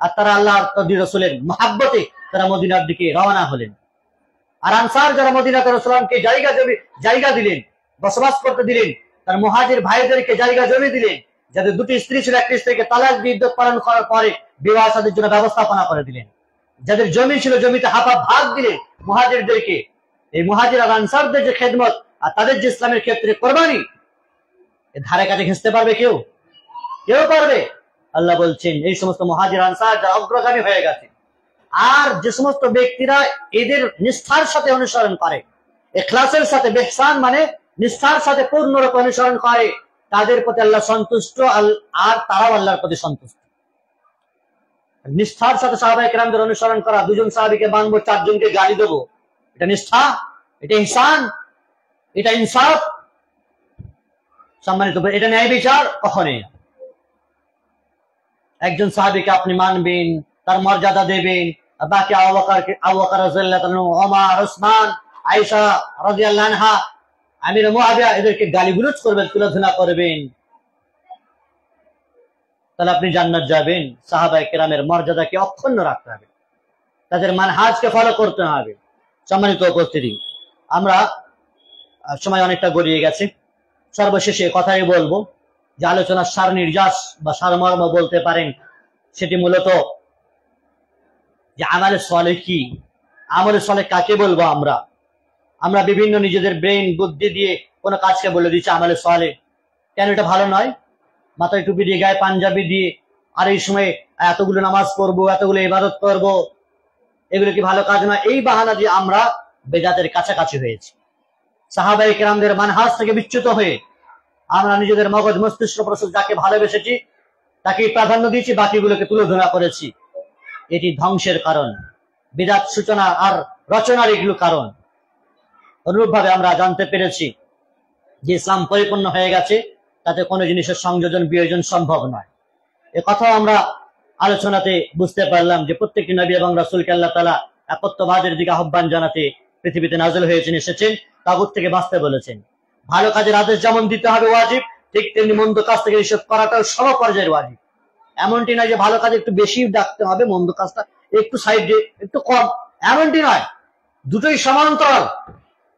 S2: আর তারা আল্লাহর রাসূলের মহাব্বতে তারা মদিনার দিকে রওনা হলেন। আর আনসার যারা মদিনাতে রাসূলকে জায়গা দিলেন, বসবাস করতে দিলেন, তার মুহাজির ভাইদেরকে জায়গা জমি দিলেন। যাদের দুটি স্ত্রী ছিল, একটি স্ত্রীকে তালাক দিয়ে ইদ্যত পালন করার পরে বিবাহ শাদীর জন্য ব্যবস্থাপনা করে দিলেন। যাদের জমি ছিল, জমিতে হাফ ভাগ দিলেন মুহাজিরদেরকে। এই মুহাজির আর আনসারদের যে খেদমত আর তাদের যে ইসলামের ক্ষেত্রে কোরবানি, এর ধারে কাছে ঘেঁচতে পারবে কেউ? কেউ পারবে? আল্লাহ বলছেন এই সমস্ত মুহাজির আনসার যারা অগ্রগামী হয়ে গেছে, আর যে সমস্ত ব্যক্তিরা এদের নিষ্ঠার সাথে অনুসরণ করে, ইখলাসের সাথে, ইহসান মানে নিষ্ঠার সাথে পূর্ণরূপে অনুসরণ করে, তাদের প্রতি আল্লাহ সন্তুষ্ট, আর তারাও আল্লাহর প্রতি সন্তুষ্ট। নিষ্ঠার সাথে সাহাবায়ে কেরামদের অনুসরণ করা, দুজন সাহাবীকে মানবো, চারজনকে গালি দেবো, এটা নিষ্ঠা? এটা ইহসান? এটা ইনসাফ? সম্মানিত, এটা ন্যায় বিচার? কখনই না। একজন সাহাবীকে আপনি মানবেন, তার মর্যাদা দেবেন, বাকি আবু বকর রাদিয়াল্লাহু আনহু, ওমর, ওসমান, আয়েশা রাদিয়াল্লাহু আনহা, আমির মুআবিয়া, এদেরকে গালিগুলোজ করবেন, তুলনা করবেন, তাহলে আপনি জান্নাত যাবেন? সাহাবায়ে কেরামের মর্যাদাকে অক্ষুণ্ণ রাখতে হবে, তাদের মানহাজকে ফলো করতে হবে। সম্মানিত উপস্থিতি, আমরা সময় অনেকটা গড়িয়ে গেছে। সর্বশেষে কথাই বলবো যে আলোচনার সার নির্যাস বা সারমর্ম বলতে পারেন, সেটি মূলত যে আমালে সালেহ কি, আমলে সালেহ কাকে বলবো? আমরা বিভিন্ন নিজেদের ব্রেন, বুদ্ধি দিয়ে কোনো কাজকে বলে দিচ্ছি আমলে সালেহ। কেন এটা ভালো নয়? মাথায় টুপি দিয়ে, গায়ে পাঞ্জাবি দিয়ে, আর এই সময় এতগুলো নামাজ পড়বো, এতগুলো ইবাদত করব, এগুলো কি ভালো কাজ নয়? এই বাহানা দিয়ে আমরা বেদাতের কাছাকাছি হয়েছি। সাহাবায়ে কেরামদের মানহাজ থেকে বিচ্যুত হয়ে আমরা নিজেদের মগজ, মস্তিষ্ক, প্রসূত যাকে ভালোবেসেছি তাকে প্রাধান্য দিয়েছি, বাকিগুলোকে তুলোধনা করেছি। এটি ধ্বংসের কারণ, বিদাত সূচনা আর রচনার এগুলো কারণ। অনুরূপভাবে আমরা জানতে পেরেছি যে ইসলাম পরিপূর্ণ হয়ে গেছে, তাতে কোনো জিনিসের সংযোজন, বিয়োজন সম্ভব নয়। এ কথা আমরা আলোচনাতে বুঝতে পারলাম যে প্রত্যেকটি নবী এবং রাসূলকে আল্লাহ তাআলা একত্ববাদের দিকে আহ্বান জানাতে পৃথিবীতে নাযিল হয়েছেন, এসেছেন, তাগুত থেকে বাঁচতে বলেছেন। ভালো কাজের আদেশ যেমন দিতে হবে ওয়াজিব, ঠিক তেমনি মন্দ কাজ থেকে নিষেধ করাটাও সমপর্যায়ের ওয়াজিব। এমনটি নয় যে ভালো কাজ একটু বেশি ডাকতে হবে, মন্দ কাজটা একটু সাইডে, একটু কম, এমনটি নয়। দুটোই সমান্তরাল।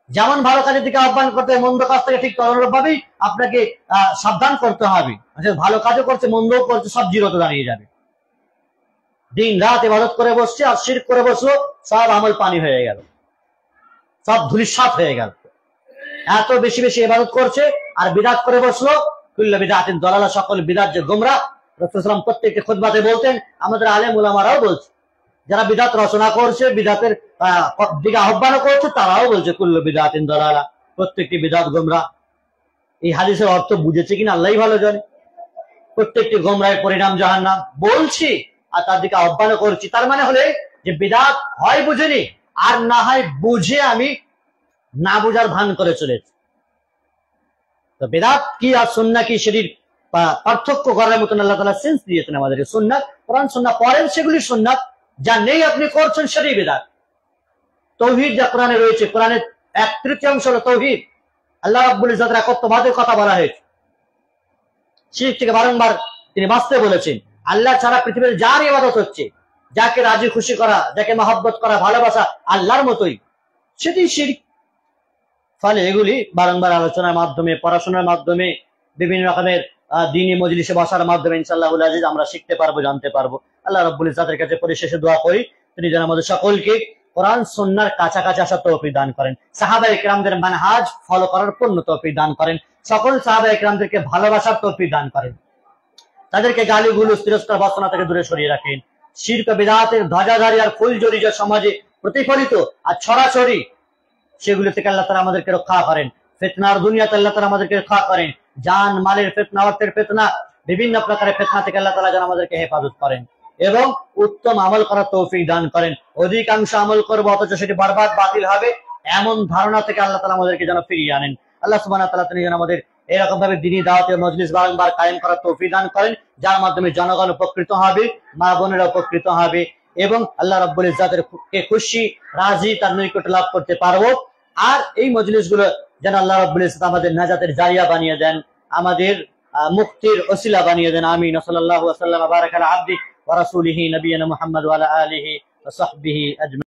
S2: যেমন ভালো কাজের দিকে আহ্বান করতে হবে, মন্দ কাজ থেকে ঠিক তদনুরূপভাবেই আপনাকে সাবধান করতে হবে। ভালো কাজও করছে, মন্দও করছে, সব জিরোতে দাঁড়িয়ে যাবে। দিন রাত ইবাদত করে বসছে আর শিরক করে বসলো, সব আমল পানি হয়ে গেল, সব ধূলিসাৎ হয়ে গেল। এত বেশি বেশি ইবাদত করছে আর বিদআত করে বসলো, কুল্লু বিদআতিন দালালা, সকল বিদআত যে গোমরাহ। রাসূল সাল্লাল্লাহু আলাইহি ওয়াসাল্লাম প্রত্যেকটি খুতবাতে বলতেন, আমাদের আলেম উলামারাও বলছে, যারা বিদআত রচনা করছে, বিদআতের দিকে আহ্বান করছে, তারাও বলছে কুল্লু বিদআতিন দালালা, প্রত্যেকটি বিদআত গোমরাহ। এই হাদিসের অর্থ বুঝেছে কিনা আল্লাহই ভালো জানে। প্রত্যেকটি গোমরাহের পরিণাম জাহান্নাম বলছি আর তার দিকে আহ্বান করছি, তার মানে হলে যে বিদআত হয় বুঝেনি, আর না হয় বুঝে আমি না বুঝার ভান করে চলেছি। তো বিদআত কি আর সুন্নাহ কি, সেটির পার্থক্য করার মতন আল্লাহ তাআলা সেন্স দিয়েছেন আমাদের। সুন্নাত, কোরআন সুন্নাহ পড়েন, সেগুলি সুন্নাত, যা নেই আপনি করছেন সেটাই বিদআত। তাওহীদ যা কোরআনে রয়েছে, কোরআনের 1/3 হলো তাওহীদ। আল্লাহ রাব্বুল ইজ্জতের একত্ববাদের কথা বলা হয়েছে। শিরক থেকে বারংবার তিনি বাঁচতে বলেছেন। আল্লাহ ছাড়া পৃথিবীর যার ইবাদত হচ্ছে, যাকে রাজি খুশি করা, যাকে মহব্বত করা, ভালোবাসা আল্লাহর মতোই, সেটি শিরক। ফলে এগুলি বারংবার আলোচনার মাধ্যমে, পড়াশোনার মাধ্যমে, বিভিন্ন রকমের দ্বীনি মজলিসে বসার মাধ্যমে ইনশাআল্লাহুল আজিজ আমরা শিখতে পারবো, জানতে পারবো। আল্লাহ রাব্বুল ইজ্জতের কাছে পরিশেষে দোয়া করি, তিনি যেন আমাদের সকলকে কোরআন সুন্নাহর কাছাকাছি আসার তৌফিক দান করেন, সাহাবায়ে কেরামদের মানহাজ ফলো করার পূর্ণ তৌফিক দান করেন, সকল সাহাবায়ে কেরামদেরকে ভালোবাসার তৌফিক দান করেন, তাদেরকে গালিগুলোজ, তিরস্কার, ভর্ৎসনা থেকে দূরে সরিয়ে রাখেন। শিরক বিদআতের ধ্বজাধারী আর ফুলঝুরি যা সমাজে প্রতিফলিত আর ছড়াছড়ি, সেগুলো থেকে আল্লাহ তাআলা আমাদেরকে রক্ষা করেন। ফিতনার দুনিয়াতে আল্লাহ তাআলা আমাদেরকে রক্ষা করেন। জান মালের ফিতনা, অর্থের ফিতনা, বিভিন্ন প্রকারের ফিতনা থেকে আল্লাহ তাআলা যেন আমাদেরকে হেফাজত করেন এবং উত্তম আমল করার তৌফিক দান করেন। অধিকাংশ আমল করবো অথচ সেটি বরবাদ, বাতিল হবে, এমন ধারণা থেকে আল্লাহ তাআলা আমাদেরকে যেন ফিরিয়ে আনেন। আল্লাহ সুবহানাহু ওয়া তাআলা তিনি যেন আমাদের এরকম ভাবে দিনী দাওয়াতের মজলিস বারংবার কায়েম করার তৌফিক দান করেন, যার মাধ্যমে জনগণ উপকৃত হবে, মা বোনেরা উপকৃত হবে এবং আল্লাহ রাব্বুল ইজ্জাতের কে খুশি রাজি তার নৈকট্য লাভ করতে পারবো। আর এই মজলিসগুলো যেন আল্লাহ রাব্বুল ইজ্জাত আমাদের নাজাতের জারিয়া বানিয়ে দেন, আমাদের মুক্তির ওসিলা বানিয়ে দেন। আমিন। সাল্লাল্লাহু ওয়া সাল্লাম বারাকা আলা আবদি ওয়া রাসূলিহি নবিয়িনা মুহাম্মদ ওয়া আলা আলিহি ওয়া সাহবিহি আজমাইন।